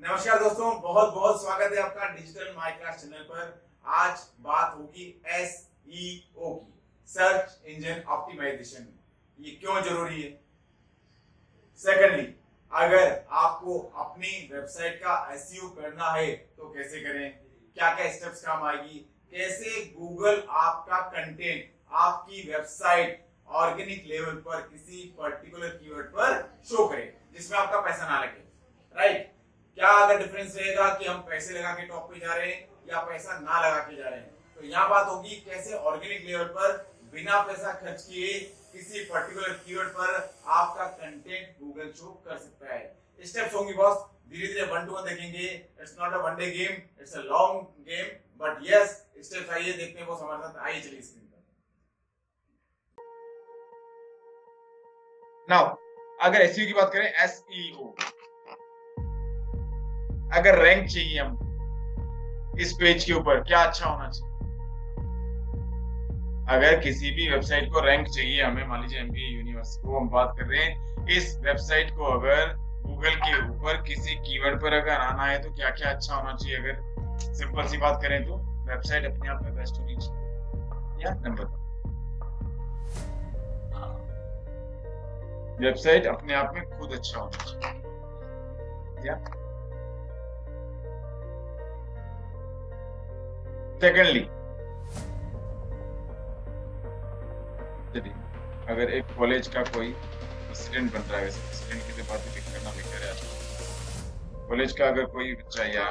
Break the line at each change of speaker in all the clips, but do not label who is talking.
नमस्कार दोस्तों, बहुत बहुत स्वागत है आपका डिजिटल माई क्लास चैनल पर। आज बात होगी एसईओ की, सर्च इंजन ऑप्टिमाइजेशन। ये क्यों जरूरी है? सेकेंडली, अगर आपको अपनी वेबसाइट का एसईओ करना है तो कैसे करें, क्या क्या स्टेप्स काम आएगी, कैसे गूगल आपका कंटेंट आपकी वेबसाइट ऑर्गेनिक लेवल पर किसी पर्टिकुलर कीवर्ड पर शो करे जिसमें आपका पैसा ना लगे, राइट? क्या अगर डिफरेंस रहेगा कि हम पैसे लगा के टॉप पे जा रहे हैं या पैसा ना लगा के जा रहे हैं। तो यहाँ बात होगी कैसे ऑर्गेनिक लेवल पर बिना पैसा खर्च किए किसी पर्टिकुलर कीवर्ड पर आपका कंटेंट गूगल शो कर सकता है। स्टेप्स होंगी बॉस, धीरे धीरे 1 to 1 देखेंगे। It's not a one day game, it's a long game, but yes steps आइए देखते हैं बॉस हमारे साथ। आइए चलिए स्क्रीन पर। नाउ अगर एसईओ की बात करें, एसईओ, अगर रैंक चाहिए हम इस पेज के ऊपर, क्या अच्छा होना चाहिए? अगर किसी भी वेबसाइट को रैंक चाहिए हमें, मान लीजिए एमबीए यूनिवर्सिटी को हम बात कर रहे हैं, इस वेबसाइट को अगर गूगल के ऊपर किसी कीवर्ड पर अगर आना है तो क्या क्या अच्छा होना चाहिए? अगर सिंपल सी बात करें तो वेबसाइट अपने आप में बेस्ट होनी चाहिए, या नंबर वेबसाइट अपने आप में खुद अच्छा होना चाहिए, या सेकेंडली, अगर एक कॉलेज का कोई प्रेसिडेंट बन रहा है, वैसे प्रेसिडेंट की बात पिक करना बेकार है आज। कॉलेज का अगर कोई बच्चा या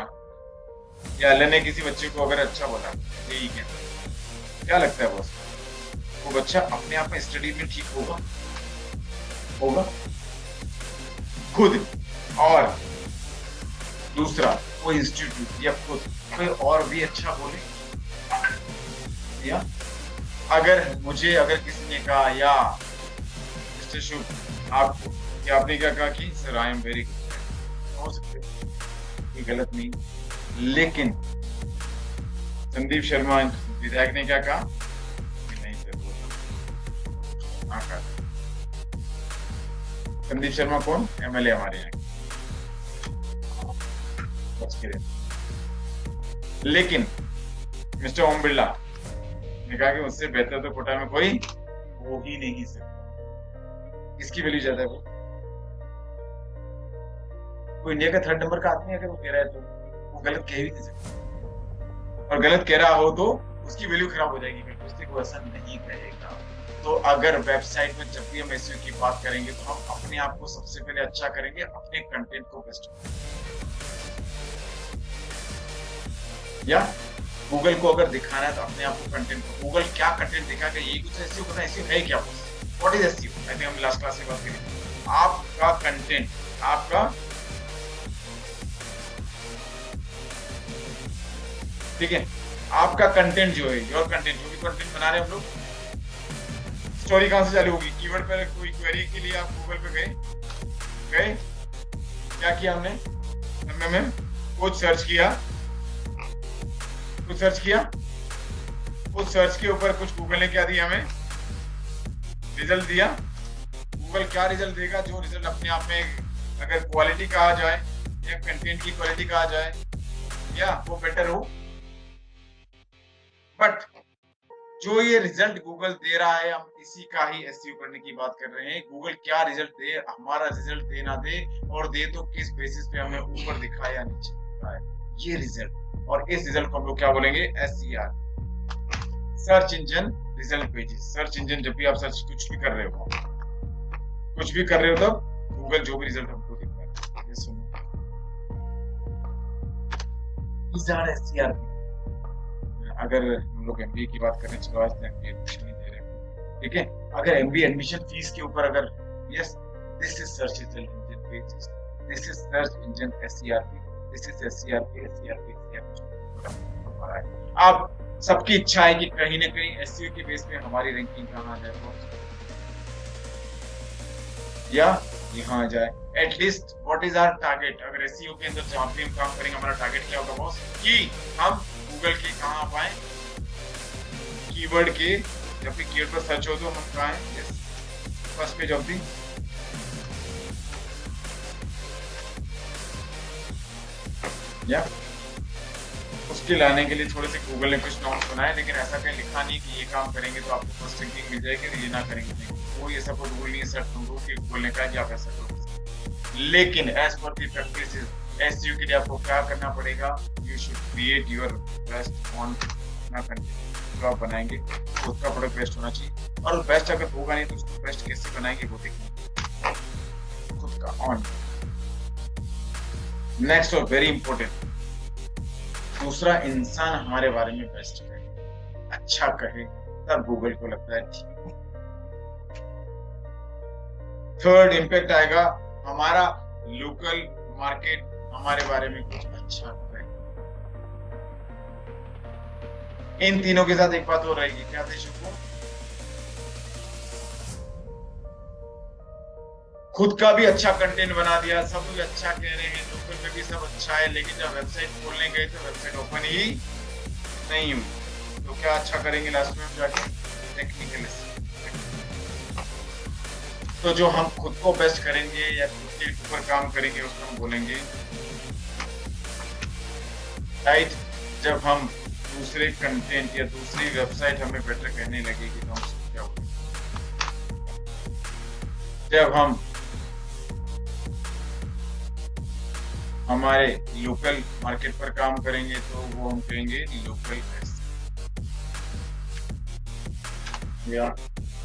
अल्लाह ने किसी बच्चे को अगर अच्छा बोला, यही क्या लगता है बॉस, वो बच्चा अपने आप में स्टडी में ठीक होगा खुद, और दूसरा कोई इंस्टीट्यूट या खुद कोई और भी अच्छा बोले, या अगर किसी ने कहा, या मिस्टर शुभ आपको, कि आपने क्या कहा कि sir I am very good, हो सकते ये गलत नहीं, लेकिन संदीप शर्मा विधायक ने क्या कहा कि नहीं सर वो हाँ कहा। संदीप शर्मा कौन? एमएलए हमारे यहाँ। लेकिन मिस्टर ओम बिरला ने कहा कि उससे बेहतर तो कोटा में कोई हो ही नहीं सकता। इसकी वैल्यू ज्यादा है। वो इंडिया का 3rd नंबर का आदमी अगर वो कह रहा है तो वो गलत कह भी नहीं सकता, और गलत कह रहा हो तो उसकी वैल्यू खराब हो जाएगी, क्योंकि वो ऐसा नहीं कहेगा। तो अगर वेबसाइट में जब भी हम एसईओ की बात करेंगे तो हम अपने आप को सबसे पहले अच्छा करेंगे, अपने कंटेंट को बेस्ट, या गूगल को अगर दिखाना है तो अपने आप को कंटेंट को, गूगल क्या कंटेंट दिखाएगा यही कुछ एसईओ करना। एसईओ है क्या? What is SEO? अभी हम लास्ट क्लास में बात करेंगे। आपका कंटेंट, आपका ठीक है, आपका कंटेंट जो है, योर कंटेंट, जो भी कंटेंट बना रहे हैं हम लोग, स्टोरी कहां से चालू होगी? कीवर्ड पर कोई क्वेरी के लिए आप गूगल पे गए, क्या किया हमने? एमएमएम कुछ सर्च किया, उस सर्च के ऊपर कुछ गूगल ने क्या दिया हमें? रिजल्ट दिया। गूगल क्या रिजल्ट देगा? जो रिजल्ट अपने आप में अगर क्वालिटी कहा जाए या कंटेंट की क्वालिटी कहा जाए, या वो बेटर हो, बट जो ये रिजल्ट गूगल दे रहा है, हम इसी का ही एसईओ करने की बात कर रहे हैं। गूगल क्या रिजल्ट दे, हमारा रिजल्ट दे ना दे, और दे तो किस बेसिस पे हमें ऊपर दिखाए या नीचे दिखाए, ये रिजल्ट। और इस रिजल्ट को हम लोग क्या बोलेंगे? SER, search engine result pages. Search engine जब भी आप सर्च कुछ भी कर रहे हो तो गूगल जो भी रिजल्ट हमको दिखता है, ये सुनो, एसईआर। अगर हम लोग एमबीए की बात करें, चलो आज एमबीए एडमिशन नहीं दे रहे, ठीक है, अगर एमबीए एडमिशन फीस के ऊपर अगर yes this is search engine pages, this is search engine SER, this is SER, अब सबकी इच्छा है कि कहीं ना कहीं एसईओ के बेस पे हमारी रैंकिंग कहां आ जाए, या यहाँ आ जाए। At least what is our target? अगर एसईओ के अंदर जहां भी हम काम करेंगे, हमारा टारगेट क्या होगा बॉस? कि हम गूगल के कहां आ पाए, कीवर्ड के, जब भी कीवर्ड पर सर्च हो तो हम कहां हैं? फर्स्ट पेज ऑफ दी या उसके लाने के लिए थोड़े से गूगल ने कुछ नॉर्म्स बनाए, लेकिन ऐसा कहीं लिखा नहीं कि ये काम करेंगे तो आपको फर्स्ट रैंकिंग मिल जाएगी और ये ना करेंगे नहीं। वो ये सब रूल नहीं सेट रूल कि गूगल ने कहा कि आप ऐसा करो। लेकिन एज पर दी प्रैक्टिस एसईओ के लिए आपको क्या करना पड़ेगा, you should create your best on अपना कंटेंट जो आप बनाएंगे उसका प्रोडक्ट बेस्ट होना चाहिए। और बेस्ट अगर होगा नहीं तो उसको बेस्ट कैसे बनाएंगे वो देखेंगे, खुद का ऑन। नेक्स्ट और वेरी इंपॉर्टेंट, दूसरा इंसान हमारे बारे में बेस्ट कहे, अच्छा कहे, तब गूगल को लगता है ठीक। थर्ड इम्पैक्ट आएगा, हमारा लोकल मार्केट हमारे बारे में कुछ अच्छा करे। इन तीनों के साथ एक बात हो रहेगी, क्या दर्शकों, खुद का भी अच्छा कंटेंट बना दिया, सब भी अच्छा कह रहे हैं, लोकल में भी सब अच्छा है, लेकिन जब वेबसाइट खोलने गए तो वेबसाइट ओपन ही नहीं हुई, तो क्या अच्छा करेंगे लास्ट में जाके, टेक्निकल। तो जो हम खुद को बेस्ट करेंगे या खुद के ऊपर काम करेंगे उसको हम बोलेंगे राइट। जब हम दूसरे कंटेंट या दूसरी वेबसाइट हमें बेटर कहने लगेगी तो हम क्या होगा, जब हम हमारे लोकल मार्केट पर काम करेंगे तो वो हम कहेंगे लोकल बेस्ट, या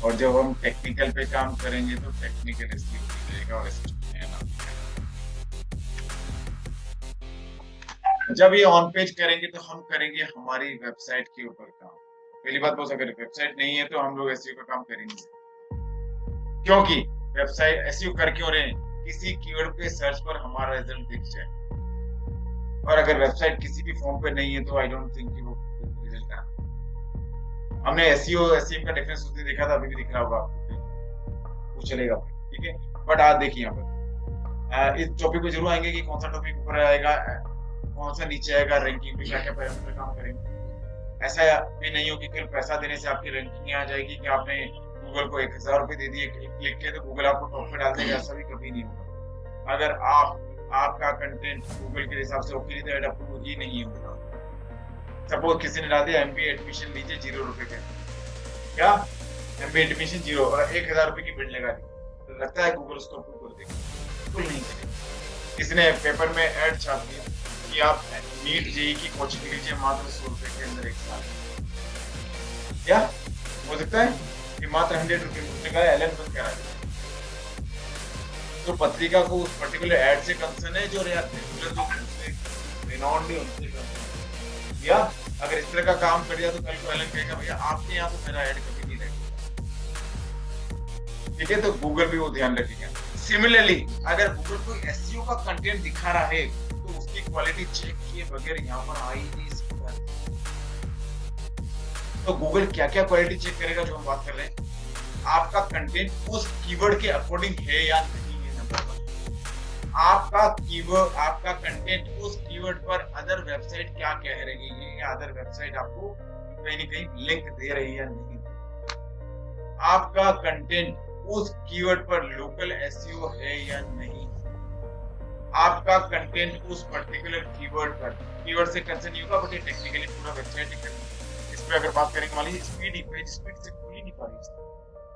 और जब हम टेक्निकल पे काम करेंगे तो टेक्निकल एसईओ हो जाएगा। और जब ये ऑन पेज करेंगे तो हम करेंगे हमारी वेबसाइट के ऊपर काम। पहली बात, बहुत अगर वेबसाइट नहीं है तो हम लोग एसईओ का काम करेंगे, क्योंकि वेबसाइट एसईओ कर क्यों रहे हैं, किसी कीवर्ड पे सर्च पर हमारा रिजल्ट दिख जाए। और अगर वेबसाइट किसी भी फॉर्म पे नहीं है तो आई डोंट थिंक कि वो रिजल्ट आए। हमने एसईओ एसईएम का डिफरेंस उसने देखा था, अभी भी दिख रहा होगा आपको, वो चलेगा ठीक है। बट आज देखिए यहाँ पर इस टॉपिक पे जरूर आएंगे कि कौन सा टॉपिक ऊपर आएगा, कौन सा नीचे आएगा, रैंकिंग पे क्या क्या पैरामीटर काम करेंगे। ऐसा भी नहीं हो कि कल पैसा देने से आपकी रैंकिंग आ जाएगी कि आपने गूगल को 1000 रुपए दे दिए क्लिक किया तो गूगल आपको टॉप पे डाल देगा, ऐसा भी कभी नहीं होगा। अगर आपका कंटेंट गूगल के हिसाब से ओके नहीं तो अप्रूव ही नहीं होगा। सपोज किसी ने डाल दिया एमबीए एडमिशन लीजिए 0 रुपए के, क्या एमबीए एडमिशन 0 और 1000 रुपए की बिड लगा दी, तो लगता है गूगल उसको अप्रूव कर देगा? बिल्कुल नहीं करेगा। किसी ने पेपर में ऐड छाप दिया कि आप नीट जेईई की कोचिंग लीजिए मात्र 100 रुपए के अंदर 1 साल, क्या हो सकता है कि मात्र 100 रुपए उसने कहा एलन बंद करा दिया। तो पत्रिका को उस पर्टिकुलर ऐड से कंसर्न है जो रेगुलर जो रिनाउंड भी उनसे कंसर्न, या अगर इस तरह का काम कर दिया तो कल को एलन कहेगा भैया आपके यहाँ तो मेरा ऐड कभी नहीं रहेगा, ठीक है। तो गूगल भी वो ध्यान रखेगा। सिमिलरली अगर गूगल कोई एसईओ का कंटेंट दिखा रहा है तो उसकी क्वालिटी चेक किए बगैर यहाँ पर आ ही नहीं सकता। तो गूगल क्या क्या क्वालिटी चेक करेगा जो हम बात कर रहे हैं, आपका कंटेंट उस कीवर्ड के अकॉर्डिंग है या नहीं है, नंबर 1। आपका कंटेंट उस कीवर्ड पर अदर वेबसाइट क्या कह रही है या अदर वेबसाइट आपको कहीं ना कहीं लिंक दे रही है या नहीं। आपका कंटेंट उस कीवर्ड पर लोकल एसईओ है या नहीं। आपका कंटेंट उस पर्टिकुलर कीवर्ड से कंसर्न होगा, बट ये टेक्निकली पूरा वेबसाइट इस पे अगर बात करेंगे, मान लीजिए स्पीड से खुल ही नहीं पा रही।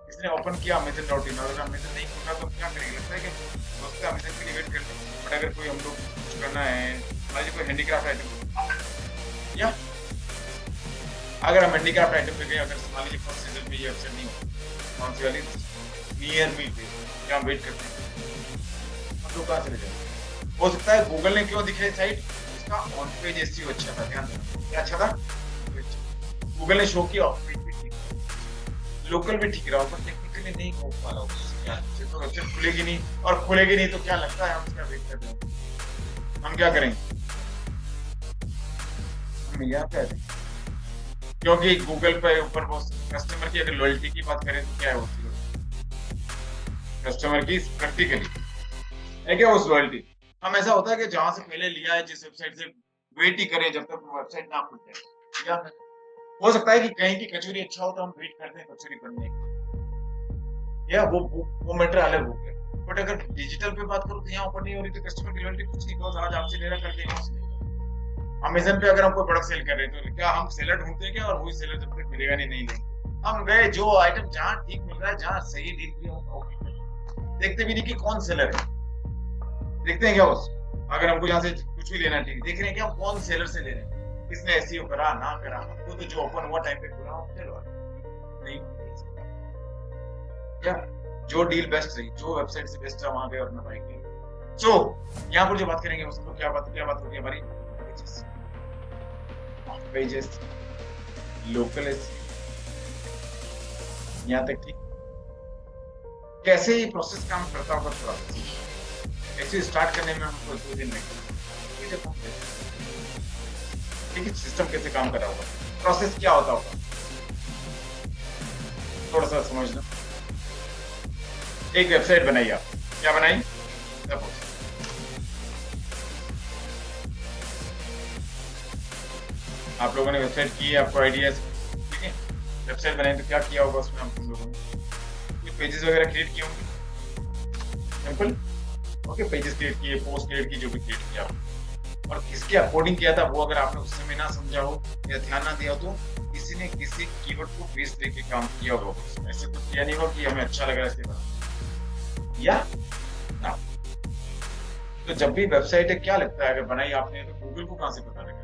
इसने ओपन किया Amazon.in, अगर Amazon नहीं खुला तो क्या करेंगे, लगता है कि दोस्तों Amazon के लिए वेट करते हैं। बट अगर कोई हम लोग कुछ करना है, मान लीजिए कोई हैंडीक्राफ्ट आइटम, या अगर हम हैंडीक्राफ्ट आइटम पे गए, अगर मान लीजिए फर्स्ट सीजन में ये वेबसाइट नहीं हो, कौन सी वाली नियर मी पे क्या हम वेट करते हैं, हम लोग कहाँ चले जाएंगे। हो सकता है गूगल ने क्यों दिखाई साइट, उसका ऑन पेज एसईओ अच्छा था, ध्यान देना क्या अच्छा था, गूगल ने शो किया ऑफ पेज भी ठीक, लोकल भी ठीक रहा, पर टेक्निकली नहीं हो पा रहा उससे तो वेबसाइट खुलेगी नहीं, और खुलेगी नहीं तो क्या लगता है हम क्या वेट कर रहे हैं, हम क्या करेंगे, हम यहाँ पे आते, क्योंकि गूगल पे ऊपर कस्टमर की अगर लॉयल्टी की बात करें तो क्या है होती है कस्टमर की प्रैक्टिकली है क्या उस लॉयल्टी। हम ऐसा होता है कि जहां से पहले लिया है जिस वेबसाइट से वेट ही करें जब तक वो वेबसाइट ना खुल जाए। या हो सकता है कि कहीं की कचौरी अच्छा हो तो हम वेट करते हैं कचौरी बनने की, या वो मैटर अलग हो गया। बट अगर डिजिटल पे बात करूं तो यहाँ ओपन नहीं हो रही तो कस्टमर की लॉयल्टी कुछ नहीं, आज आपसे ले रहा कल कहीं और से लेगा, अमेजन पे अगर हम कोई प्रोडक्ट सेल कर रहे हैं तो क्या हम सेलर ढूंढते हैं क्या, और वही सेलर जब तक मिलेगा नहीं लेंगे। हम गए जो आइटम जहाँ ठीक मिल रहा है, जहाँ सही डील भी हो, देखते भी नहीं कि कौन सेलर है, देखते हैं क्या उस, अगर हमको यहाँ से कुछ भी लेना है ठीक, देख रहे हैं कि हम कौन सेलर से ले रहे हैं, किसने एसईओ करा ना करा, हमको तो जो ओपन हुआ टाइम पे खुला चलो नहीं, क्या जो डील बेस्ट रही, जो वेबसाइट से बेस्ट है वहां गए और अपना बाइक ले। सो यहाँ पर जो बात करेंगे उसको क्या बात होगी हमारी, पेजेस, लोकल यहाँ तक ठीक, कैसे ये प्रोसेस काम करता होगा, प्रोसेस ऐसे स्टार्ट करने में हमको 2 दिन लगे, ठीक है, सिस्टम कैसे काम कर रहा होगा, प्रोसेस क्या होता होगा, थोड़ा सा समझना। एक वेबसाइट बनाई, आप क्या बनाई, आप लोगों ने वेबसाइट की है, आपको आइडिया, ठीक है, वेबसाइट बनाई तो क्या किया होगा उसमें हम लोगों ने, कुछ पेजेस वगैरह क्रिएट किए होंगे, सिंपल, ओके, पेजेस क्रिएट किए, पोस्ट क्रिएट की, जो भी क्रिएट किया और किसके अकॉर्डिंग किया था वो अगर आपने उस समय ना समझा हो या ध्यान ना दिया हो तो किसी ने किसी कीवर्ड को बेस देके काम किया होगा, ऐसे तो किया नहीं होगा कि हमें अच्छा लग रहा है इसलिए बना या ना। तो जब भी वेबसाइट है क्या लगता है अगर बनाई आपने तो गूगल को कहां से पता लगा,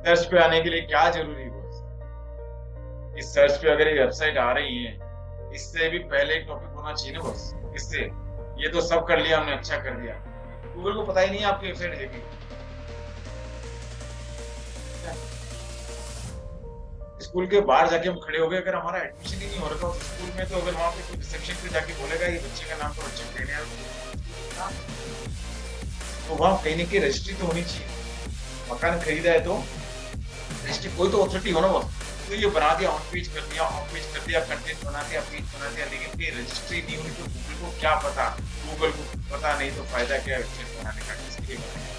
सर्च पे आने के लिए क्या जरूरी है, इस सर्च पे अगर ये वेबसाइट आ रही है इससे भी पहले एक टॉपिक होना चाहिए ना बस, इससे ये तो सब कर लिया हमने, अच्छा कर दिया, गूगल को पता ही नहीं है आपकी वेबसाइट है कि स्कूल के बाहर जाके हम खड़े हो गए, अगर हमारा एडमिशन ही नहीं हो रहा था स्कूल में, तो अगर वहां पे कोई रिसेप्शन पे जाके बोलेगा ये बच्चे का नाम तो बच्चे को देने आए, तो वहां कहीं ना कहीं रजिस्ट्री तो होनी चाहिए, मकान खरीदा है तो रजिस्ट्री, कोई तो अथॉरिटी हो ना वो, तो ये बना दिया, ऑन पेज कर दिया, ऑफ पेज कर दिया, कंटेंट बना दिया, पेज बना दिया, लेकिन ये रजिस्ट्री नहीं हुई तो गूगल को क्या पता, गूगल को पता नहीं तो फायदा क्या है वेबसाइट बनाने का, किसके लिए बनाया।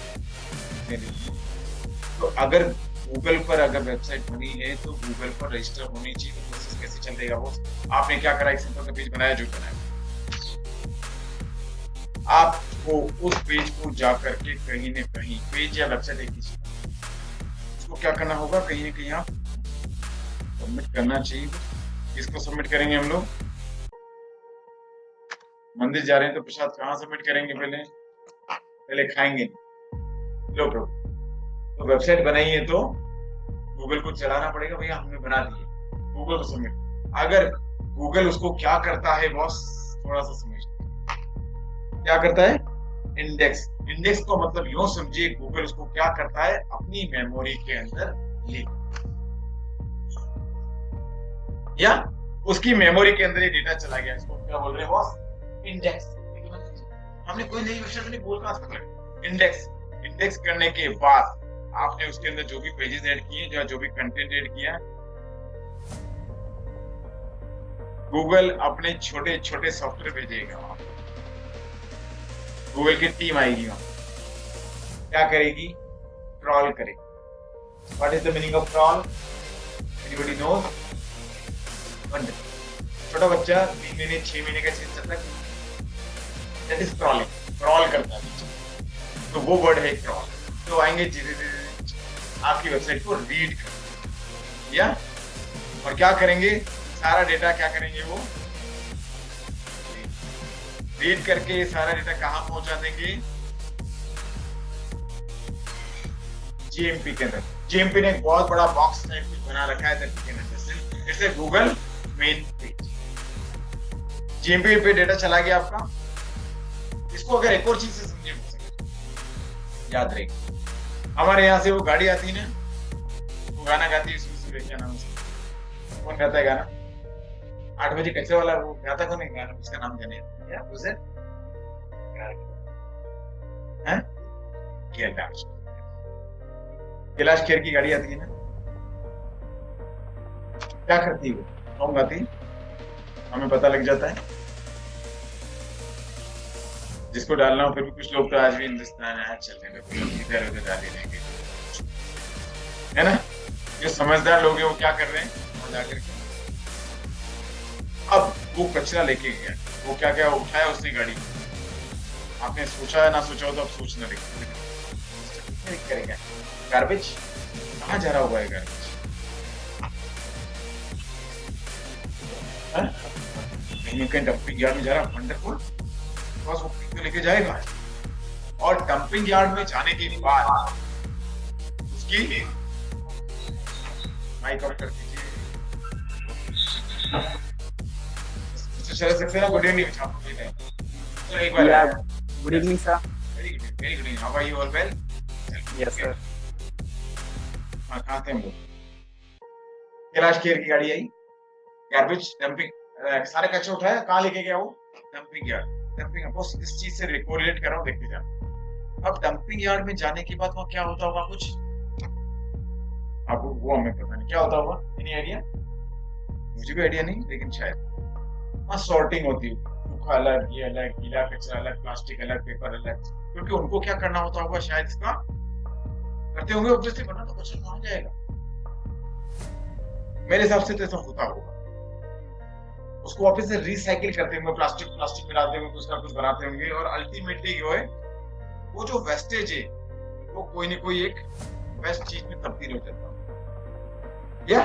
तो अगर गूगल पर अगर वेबसाइट बनी है तो गूगल पर रजिस्टर होनी चाहिए, तो प्रोसेस कैसे चलेगा वो, आपने क्या करा, एक सिंपल सा पेज बनाया, जो बनाया आपको उस पेज को जा करके कहीं न कहीं, पेज या वेबसाइट एक ही, उसको क्या करना होगा, कहीं ना कहीं आप सबमिट करना चाहिए। किसको सबमिट करेंगे हम लोग, मंदिर जा रहे हैं तो प्रसाद कहाँ सबमिट करेंगे, पहले खाएंगे, लो ब्रो, तो वेबसाइट बनाई है तो गूगल को चलाना पड़ेगा, भैया हमने बना दी है, गूगल को सबमिट, अगर गूगल उसको क्या करता है बॉस, थोड़ा सा समझ, क्या करता है, इंडेक्स को मतलब यूं समझिए, गूगल उसको क्या करता है, अपनी मेमोरी के अंदर लिख, या उसकी मेमोरी के अंदर ही डेटा चला गया, इसको क्या बोल रहे हैं बॉस, इंडेक्स, हमने कोई नई वेबसाइट नहीं बोल कहा, इंडेक्स करने के बाद आपने उसके अंदर जो भी पेजेस ऐड किए, जो भी कंटेंट ऐड किया, गूगल अपने छोटे छोटे सॉफ्टवेयर भेजेगा, गूगल की टीम आएगी वहां, क्या करेगी, क्रॉल करेगी। What is the meaning of crawl, anybody knows, छोटा बच्चा 3 महीने 6 महीने का चीज तक, दैट इज क्रॉलिंग, क्रॉल करता है, तो वो वर्ड है क्रॉल, तो आएंगे धीरे आपकी वेबसाइट को रीड कर, या और क्या करेंगे, सारा डेटा क्या करेंगे, वो रीड करके सारा डेटा कहां पहुंचा देंगे, जीएमपी के अंदर। जीएमपी ने एक बहुत बड़ा बॉक्स टाइप बना रखा है, जैसे गूगल मेन पेज, जीएमपी पे डेटा चला गया आपका। इसको अगर एक और चीज से समझे, याद रहे, हमारे यहाँ से वो गाड़ी आती है ना, वो गाना गाती है, क्या नाम उसका, कौन गाता है गाना, 8 बजे कचरे वाला, वो गाता कौन है गाना, उसका नाम जाने, कैलाश खेर की गाड़ी आती है ना, क्या करती है वो, कौन गाती, हमें पता लग जाता है, जिसको डालना हो, फिर भी कुछ लोग तो आज भी हिंदुस्तान है चलने लगे, इधर उधर डाले रहेंगे, है ना, जो समझदार लोग हैं वो क्या कर रहे हैं, वहां जाकर के, अब वो कचरा लेके गया, वो क्या क्या उठाया उसने गाड़ी, आपने सोचा है ना सोचा हो तो अब सोचना, क्लिक करेंगे गार्बेज, कहाँ जा रहा होगा ये गार्बेज? कहीं डंपिंग यार्ड में जा रहा है, वंडरफुल, बस वो पिक लेके जाएगा। और डंपिंग यार्ड में जाने के बाद उसकी माइक ऑफ कर दीजिए। गुड इवनिंग, तो एक बार
good evening sir.
Very good evening, how are you? All well?
Yes sir.
हाँ, कहाँ थे हम लोग? कैलाश खेर की गाड़ी आई, गार्बेज डंपिंग, सारे कचरा उठाया, कहाँ लेके गया वो? Dumping yard. डंपिंग बस इस चीज से रिकोरिलेट कर रहा हूँ, देखते जाना। अब डंपिंग यार्ड में जाने के बाद वहाँ क्या होता होगा, कुछ आपको वो हमें पता नहीं क्या होता होगा, एनी आइडिया? मुझे भी आइडिया नहीं, लेकिन शायद वहाँ सॉर्टिंग होती है, सूखा अलग, ये अलग, गीला कचरा अलग, प्लास्टिक अलग, पेपर अलग, क्योंकि उनको क्या करना होता होगा, शायद इसका करते होंगे ऑब्वियसली, वरना तो कचरा कहाँ जाएगा। मेरे हिसाब से तो ऐसा होता होगा, उसको वापस से रिसाइकिल करते होंगे, प्लास्टिक मिलाते होंगे, कुछ ना कुछ बनाते होंगे, और अल्टीमेटली जो है वो जो वेस्टेज है वो कोई न कोई एक बेस्ट चीज में तब्दील हो जाता है, या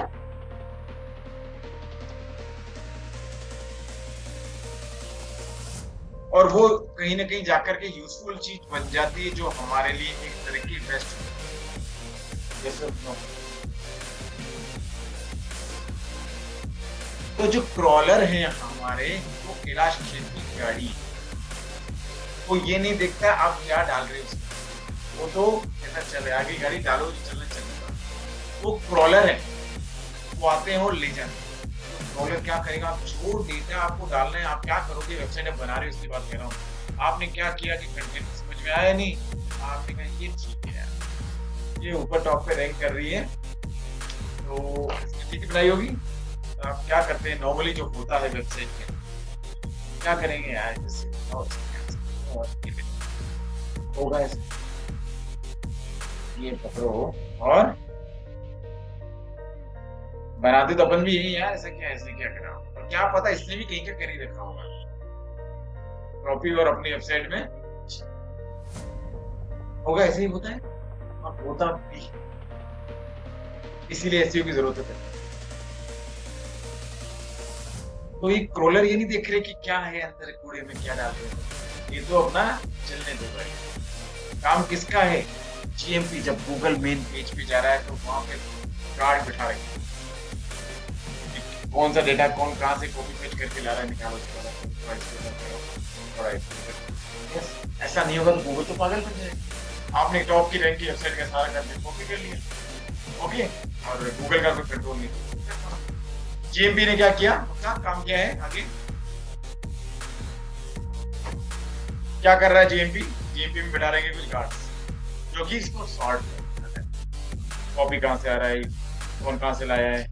और वो कहीं ना कहीं जाकर के यूजफुल चीज बन जाती है, जो हमारे लिए एक तरह की बेस्ट। तो जो क्रॉलर है हमारे, वो कैलाश खेर की गाड़ी, वो ये नहीं देखता आप क्या डाल रहे हो उसमें, वो तो ऐसा चले आगे गाड़ी डालो, चलना चलेगा। वो क्रॉलर है, वो आते हैं और ले जाते हैं। क्रॉलर क्या करेगा, आप जो डेटा आपको डालना है, आप क्या करोगे, वेबसाइट आप बना रहे हो, इसकी बात कह रहा हूँ। आपने क्या किया कि कंटेंट समझ में आया नहीं, आपने कहा ये ठीक है, ये ऊपर टॉप पे रैंक कर रही है, तो इसने ठीक बनाई होगी। तो आप क्या करते हैं नॉर्मली जो होता है वेबसाइट में, क्या करेंगे यार, होगा ऐसे, ये पकड़ो, और बनाते तो अपन भी यही यार, ऐसा क्या, इसने क्या करा, और क्या पता इसने भी कहीं का कर ही रखा होगा कॉपी, और अपनी वेबसाइट में होगा, ऐसे ही होता है, और होता भी, इसीलिए एसईओ की जरूरत है। तो ये क्रॉलर ये नहीं देख रहे कि क्या है अंदर कूड़े में, क्या डाल रहे हैं, ये तो अपना चलने दो भाई। काम किसका है, जीएमपी। जब गूगल मेन पेज पे जा रहा है तो वहां पे गार्ड बिठा रखे, कौन सा डेटा कौन कहां से कॉपी पेस्ट करके ला रहा है, निकालो, ऐसा नहीं होगा तो गूगल तो पागल बन जाएगा। आपने टॉप की रैंक की वेबसाइट का सारा कंटेंट कॉपी कर लिया, ओके, और गूगल का कोई कंट्रोल नहीं। जीएमपी ने क्या किया, उसका काम क्या है, आगे क्या कर रहा है जीएमपी? जीएमपी में बिठा रहेंगे कुछ गार्ड्स, जो कि इसको सॉर्ट करता है, कॉपी कहां से आ रहा है, कौन कहां से लाया है,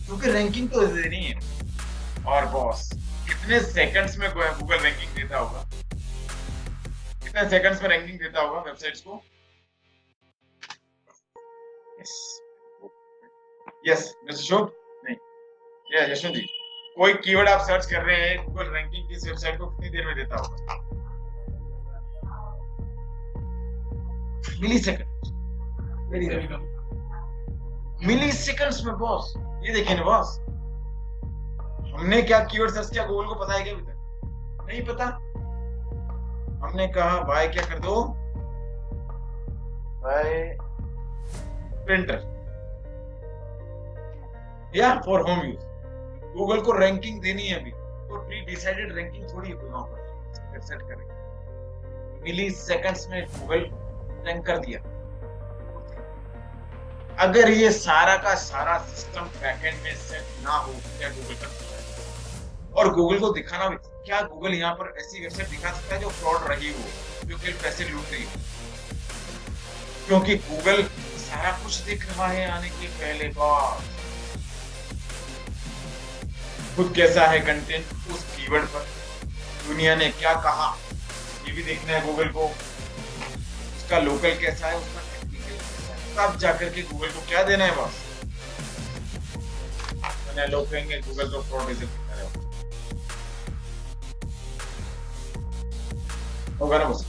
क्योंकि रैंकिंग तो देनी है। और बॉस कितने सेकंड्स में गूगल रैंकिंग देता होगा, कितने सेकंड्स में रैंकिंग देता होगा वेबसाइट्स को? यस मिस्टर शोभ, नहीं, या यशवंत जी, कोई कीवर्ड आप सर्च कर रहे हैं, गूगल रैंकिंग किस वेबसाइट को कितनी देर में देता होगा? मिली सेकंड्स में बॉस। ये देखिए ना बॉस, हमने क्या कीवर्ड सर्च किया, गूगल को पता है क्या अभी तक? नहीं पता। हमने कहा भाई क्या कर दो, भाई प्रिंटर या फॉर होम यूज, गूगल को रैंकिंग देनी है अभी, तो प्री डिसाइडेड रैंकिंग थोड़ी है वहां पर सेट करेंगे। मिली सेकंड्स में गूगल रैंक कर दिया। अगर ये सारा का सारा सिस्टम बैकएंड में सेट ना हो, क्या गूगल कर सकता है? और गूगल को दिखाना भी, क्या गूगल यहाँ पर ऐसी वेबसाइट दिखा सकता है जो फ्रॉड रही हो, जो कि पैसे लूट रही हो? क्योंकि गूगल सारा कुछ देख रहा है आने के पहले बार, खुद कैसा है कंटेंट उस कीवर्ड पर, दुनिया ने क्या कहा ये भी देखना है गूगल को, उसका लोकल कैसा है, उसका टेक्निकल कैसा है, तब जाकर के गूगल को क्या देना है बॉस। मैंने लोग कहेंगे गूगल तो फ्रॉड होगा ना बॉस।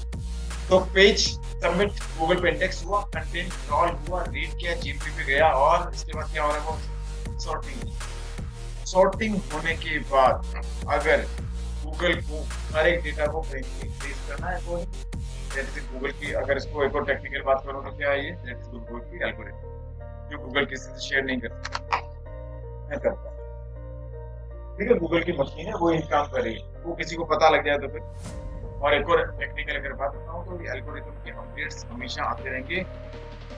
तो पेज सबमिट गूगल पे इंडेक्स हुआ, कंटेंट क्रॉल हुआ, रीड किया, जीपी पे गया और इसके बाद क्या हो रहा है वो सॉर्टिंग होने के बाद अगर गूगल को हर एक डेटा को कहीं इंक्रीज करना है तो जैसे गूगल की अगर इसको एक और टेक्निकल बात करो तो क्या है ये दैट इज गूगल की एल्गोरिथम जो गूगल किसी से शेयर नहीं करता। ठीक है, गूगल की मशीन है वो ये काम कर रही है, वो किसी को पता लग जाए तो फिर। और एक और टेक्निकल अगर बात बताऊं तो ये एल्गोरिथम के अपडेट्स हमेशा आते रहेंगे,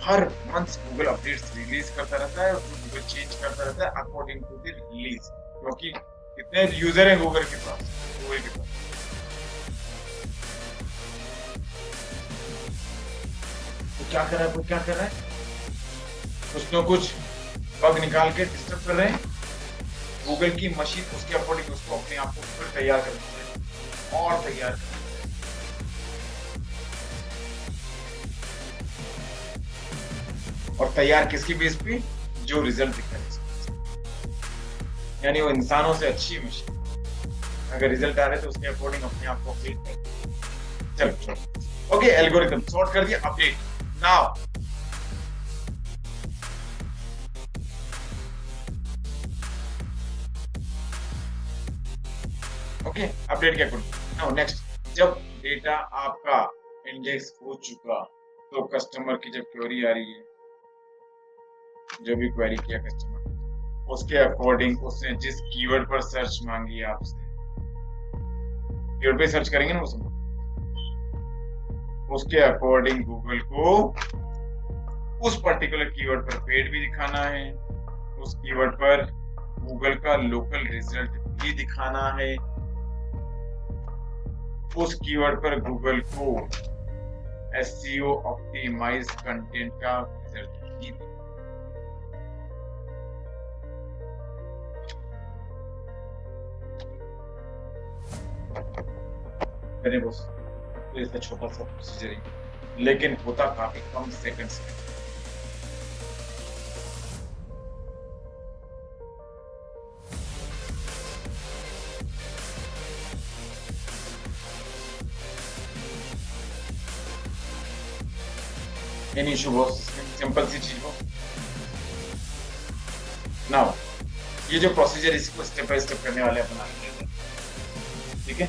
हर मंथ गूगल अपडेट्स रिलीज करता रहता है और गूगल चेंज करता रहता है अकॉर्डिंग टू द रिलीज, क्योंकि कितने यूजर हैं गूगल के पास। तो क्या कर रहा है कुछ न कुछ बग निकाल के डिस्टर्ब कर रहे हैं गूगल की मशीन, उसके अकॉर्डिंग उसको अपने आप को फिर तैयार करना है और तैयार करना और तैयार किसकी बेस पे, जो रिजल्ट दिखा है, यानी वो इंसानों से अच्छी मशीन, अगर रिजल्ट आ रहे तो उसके अकॉर्डिंग अपने आप को अपडेट कर। चलो ओके, एल्गोरिथम सॉर्ट कर दिया, अपडेट नाउ। ओके, अपडेट क्या करूं नाउ नेक्स्ट, जब डेटा आपका इंडेक्स हो चुका तो कस्टमर की जब क्वेरी आ रही है, जो भी क्वेरी किया कस्टमर उसके अकॉर्डिंग उसने जिस कीवर्ड पर सर्च मांगी आपसे, कीवर्ड पे सर्च करेंगे ना वो सब, उसके अकॉर्डिंग गूगल को उस पर्टिकुलर कीवर्ड पर पेड भी दिखाना है, उस कीवर्ड पर गूगल का लोकल रिजल्ट भी दिखाना है, उस कीवर्ड पर गूगल को एसईओ ऑप्टिमाइज कंटेंट का रिजल्ट भी दिखाना। मेरे बॉस तो इसका छोटा सा प्रोसीजर है लेकिन होता काफी कम सेकंड्स में। एनी इशू बॉस, सिंपल सी चीज हो। नाउ ये जो प्रोसीजर इसको स्टेप बाय स्टेप करने वाले अपना, ठीक है।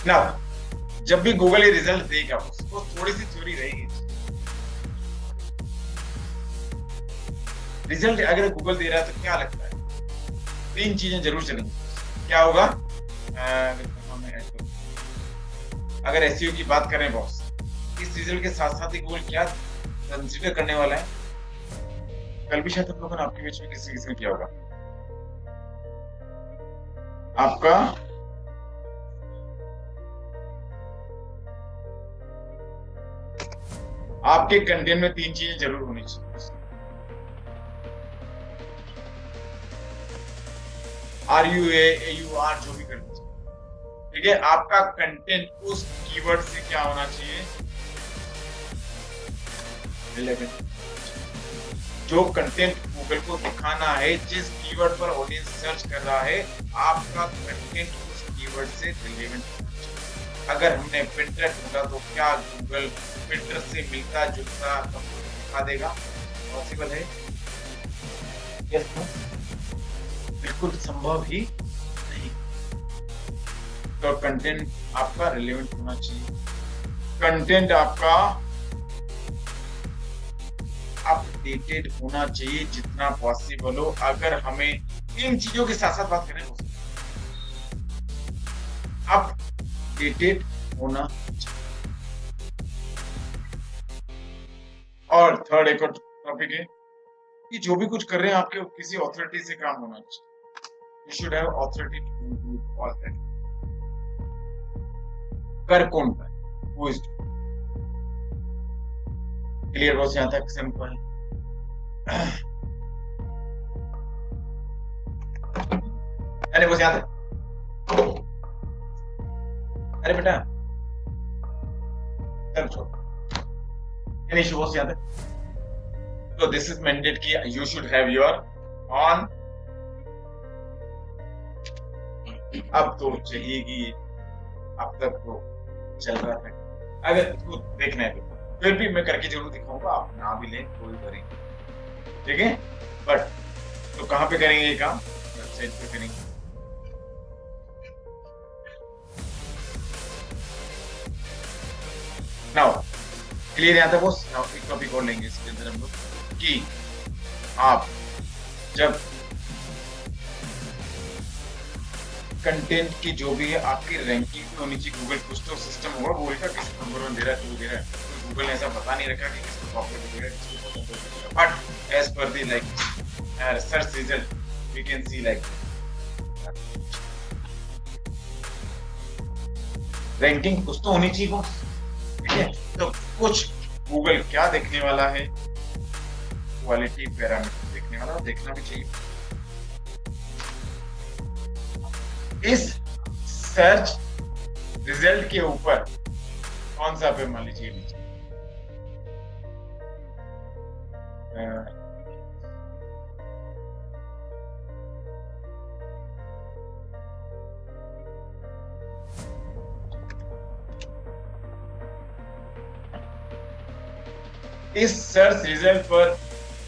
नाउ जब भी गूगल ये रिजल्ट देगा उसको थोड़ी सी थ्योरी रहेगी। रिजल्ट अगर गूगल दे रहा है तो क्या लगता है, तीन चीजें जरूर चलेंगी। क्या होगा, अगर एसईओ की बात करें बॉस, इस रिजल्ट के साथ साथ ही गूगल क्या कंसीडर करने वाला है, कल भी शायद आप लोगों ने आपके बीच में किसी ने किया होगा, आपका आपके कंटेंट में तीन चीजें जरूर होनी चाहिए। RUAUR जो भी करना चाहिए, ठीक है। आपका कंटेंट उस कीवर्ड से क्या होना चाहिए, रिलेवेंट। जो कंटेंट गूगल को दिखाना है, जिस कीवर्ड पर ऑडियंस सर्च कर रहा है, आपका कंटेंट उस कीवर्ड से रिलेवेंट होना चाहिए। अगर हमने पिंटरेस्ट ढूंढा तो क्या गूगल पिंटरेस्ट से मिलता जुलता दिखा देगा? पॉसिबल है? Yes no? बिल्कुल संभव ही नहीं। तो कंटेंट आपका रिलेवेंट होना चाहिए, कंटेंट आपका अपडेटेड होना चाहिए जितना पॉसिबल हो। अगर हमें इन चीजों के साथ साथ बात करें, अपडेटेड होना चाहिए। और थर्ड एक और टॉपिक है कि जो भी कुछ कर रहे हैं आपके किसी अथॉरिटी से काम होना चाहिए। You should have authority to do all that. कर कौन पाए? Who is doing? Clear boss, यहाँ तक सिंपल। अरे बॉस यहाँ तक, अरे बेटा चल छोड़, any issue बॉस यहाँ तक। So this is mandate कि you should have your on अब तो चाहिएगी, अब तक तो चल रहा था। अगर इसको देखना है तो फिर भी मैं करके जरूर दिखाऊंगा, आप ना भी लें कोई करेंगे, ठीक है। बट तो कहाँ पे करेंगे ये काम? वेबसाइट पे करेंगे। नाउ क्लियर यहाँ तक बॉस। नाउ एक टॉपिक और लेंगे इसके अंदर हम लोग कि आप जब कंटेंट की जो भी है आपकी रैंकिंग में होनी चाहिए। गूगल कुछ तो सिस्टम होगा गूगल का, किसको नंबर 1 दे रहा है, 2 दे रहा है, तो गूगल ने ऐसा बता नहीं रखा कि किसको टॉप पे दे रहा है, किसको बॉटम पे दे रहा है। But as per the like search result we can see like ranking कुछ तो होनी चाहिए बॉस, ठीक है। तो कुछ गूगल क्या देखने वाला है, क्वालिटी पैरामीटर देखने वाला, देखना भी चाहिए। इस सर्च रिजल्ट के ऊपर कौन सा पे मान लीजिए नीचे इस सर्च रिजल्ट पर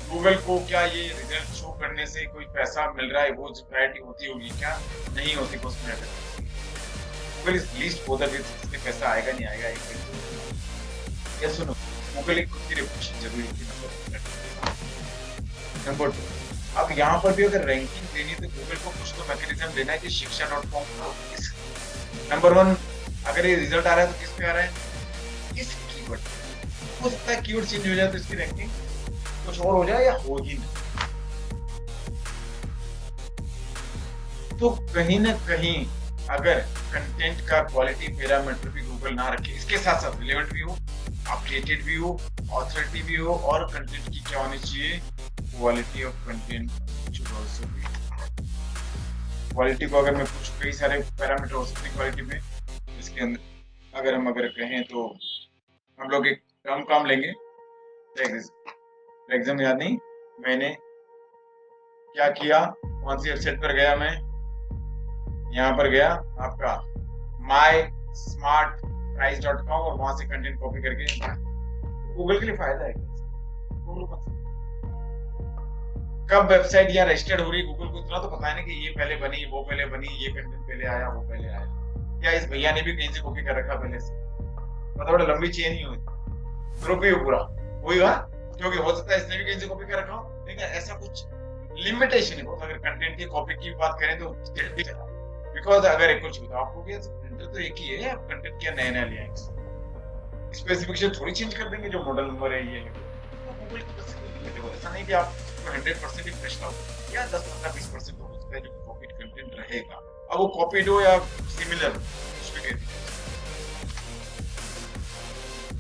गूगल को क्या ये रिजल्ट शो करने से कोई पैसा मिल रहा है, वो प्रायोरिटी होती होगी क्या? नहीं होती। गूगल इज लीस्ट बोदर इसमें पैसा आएगा नहीं आएगा एक या सुनो, गूगल एक खुद की रेपुटेशन जरूरी होती है। नंबर 2, अब यहाँ पर भी अगर रैंकिंग देनी है तो गूगल को कुछ तो मैकेनिज्म देना है कि शिक्षा.com को इस नंबर 1 अगर ये रिजल्ट आ रहा है तो किस पे आ रहा है? इस कीवर्ड। हो सकता है कीवर्ड चेंज हो जाए तो इसकी रैंकिंग कुछ और हो जाए या हो ही नहीं। तो कहीं ना कहीं अगर कंटेंट का क्वालिटी पैरामीटर भी गूगल ना रखे, इसके साथ साथ रिलेवेंट भी हो, अपडेटेड भी हो, ऑथोरिटी भी हो, और कंटेंट की क्या होनी चाहिए, quality of content should also be. Quality को अगर मैं कुछ कई सारे पैरामीटर हो सकते हैं क्वालिटी में, इसके अंदर अगर कहें तो हम लोग एक काम लेंगे। एग्जाम याद नहीं, मैंने क्या किया, कौन सी वेबसाइट पर गया, मैं यहाँ पर गया आपका mysmartprice.com और वहां से कंटेंट कॉपी करके। गूगल के लिए फायदा है कब वेबसाइट यहाँ रजिस्टर्ड हो रही है, गूगल को इतना तो पता है ना कि ये पहले बनी, वो पहले बनी, ये कंटेंट पहले आया, वो पहले आया। क्या इस भैया ने भी कहीं से कॉपी कर रखा पहले से? मतलब बड़ा लंबी चेन ही हुई, ग्रुप ही पूरा होगा, क्योंकि हो सकता है इसने भी कहीं से कॉपी कर रखा हो, लेकिन ऐसा कुछ लिमिटेशन है। अगर कंटेंट की कॉपी की बात करें तो बिकॉज अगर एक कुछ आपको प्रिंटर तो एक ही है, आप कंटेंट क्या नया ले आएंगे, स्पेसिफिकेशन थोड़ी चेंज कर देंगे, जो मॉडल नंबर है ये है। तो गूगल की ऐसा नहीं कि आप 100% ही फ्रेश लाओ, या 10-15-20% हो सकता है जो कॉपीड कंटेंट रहेगा। अब वो कॉपीड हो या सिमिलर, उसमें कह दीजिए।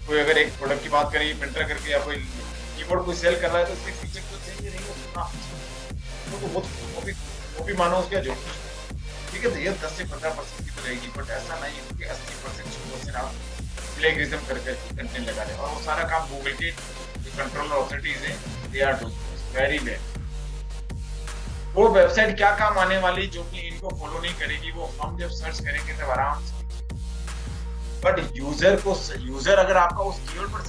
कोई अगर एक प्रोडक्ट की बात करें प्रिंटर करके, या कोई कीबोर्ड कोई सेल कर रहा है, तो उसके फीचर तो चेंज नहीं रहेगा, तो बहुत कॉपी मानो उसका जो, ठीक है। तो ये 10 से 15% की तो रहेगी, बट ऐसा नहीं है कि 80% आप प्लेगरिज्म करके कंटेंट लगा रहे हैं। और वो सारा काम गूगल के कंट्रोलर ऑथोरिटीज हैं, they are doing very bad. वो वेबसाइट क्या काम आने वाली जो कि इनको फॉलो नहीं करेगी, वो हम जब सर्च करेंगे तब आराम से। बट यूजर अगर आपका उस कीवर्ड पर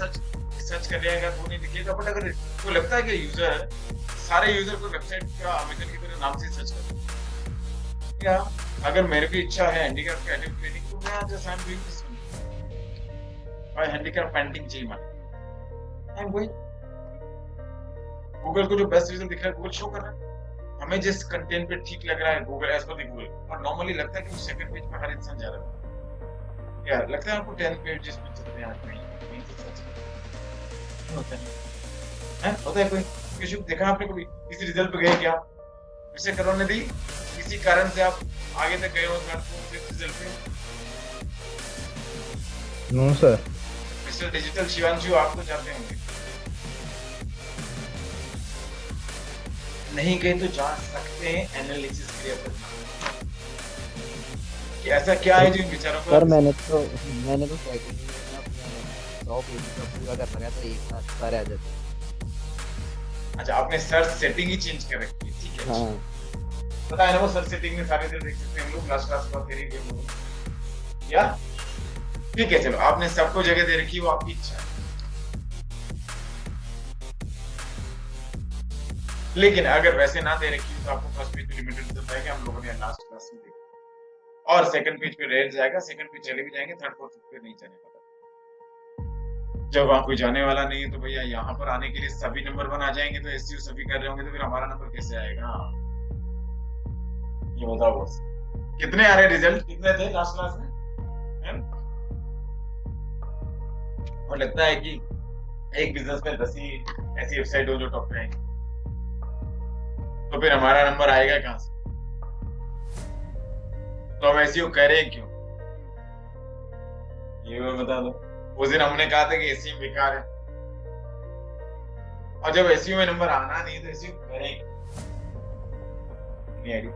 सर्च कर जाएगा तो नहीं दिखेगा। बट अगर को लगता है कि यूजर सारे यूजर को वेबसाइट का अमेजन की तरह नाम से सर्च करते हैं, या अगर मेरे भी इच्छा है हैंडीक्राफ्ट क्रिएटिव ट्रेनिंग, तो मैं just I am doing this और हैंडीक्राफ्ट पेंटिंग चाहिए माने, आई एम गोइंग। गूगल को जो बेस्ट रिजल्ट दिख रहा है गूगल शो कर रहा है, हमें जिस कंटेंट पे ठीक लग रहा है गूगल एज पर गूगल। और नॉर्मली लगता है कि उस सेकंड पेज पर हर इंसान जा रहा है, यार लगता है आपको 10 पेजेस पे चलते हैं आज नहीं होता है कोई किसी देखा आपने कभी किसी रिजल्ट पे गए क्या, इसे करोने दी किसी कारण से आप आगे तक गए हो स्मार्टफोन के रिजल्ट पे?
No sir.
Mister digital Shivanshu, आप तो जाते होंगे, नहीं गए तो जा सकते हैं एनालिसिस के लिए अपना कि ऐसा क्या है जो इन विचारों को।
सर मैंने तो सेकंड में अपना 100 पेज का पूरा कर रखा तो एक साथ सारे आ जाते।
अच्छा, आपने सर्च सेटिंग ही चेंज कर रखी है, ठीक है।
हाँ।
पता है ना, वो सर सेटिंग में सारे दिन देख सकते हैं हम लोग, लास्ट क्लास बात करेंगे हम लोग, या ठीक है। चलो, आपने सबको जगह दे रखी, वो आपकी इच्छा है। लेकिन अगर वैसे ना दे रखी तो आपको फर्स्ट पेज पे लिमिटेड मिल पाएगा, हम लोगों ने लास्ट क्लास में देखा। और सेकंड पेज पे रेड जाएगा, सेकंड पेज चले भी जाएंगे, थर्ड फोर्थ पे नहीं चले वाला। जब वहां कोई जाने वाला नहीं है तो भैया यहाँ पर आने के लिए सभी नंबर 1 आ जाएंगे, तो एससीयू सभी कर रहे होंगे, तो फिर हमारा नंबर कैसे आएगा? ये बताओ बस। कितने आ रहे रिजल्ट, कितने थे लास्ट क्लास में? और लगता है कि एक बिजनेस में 10 ही ऐसी वेबसाइट हो जो टॉप पे आएंगी, तो फिर हमारा नंबर आएगा कहां से? तो हम एसईओ करें क्यों, ये भी बता दो। उस दिन हमने कहा था कि एसईओ बेकार है, और जब एसईओ में नंबर आना नहीं तो एसईओ करें नहीं?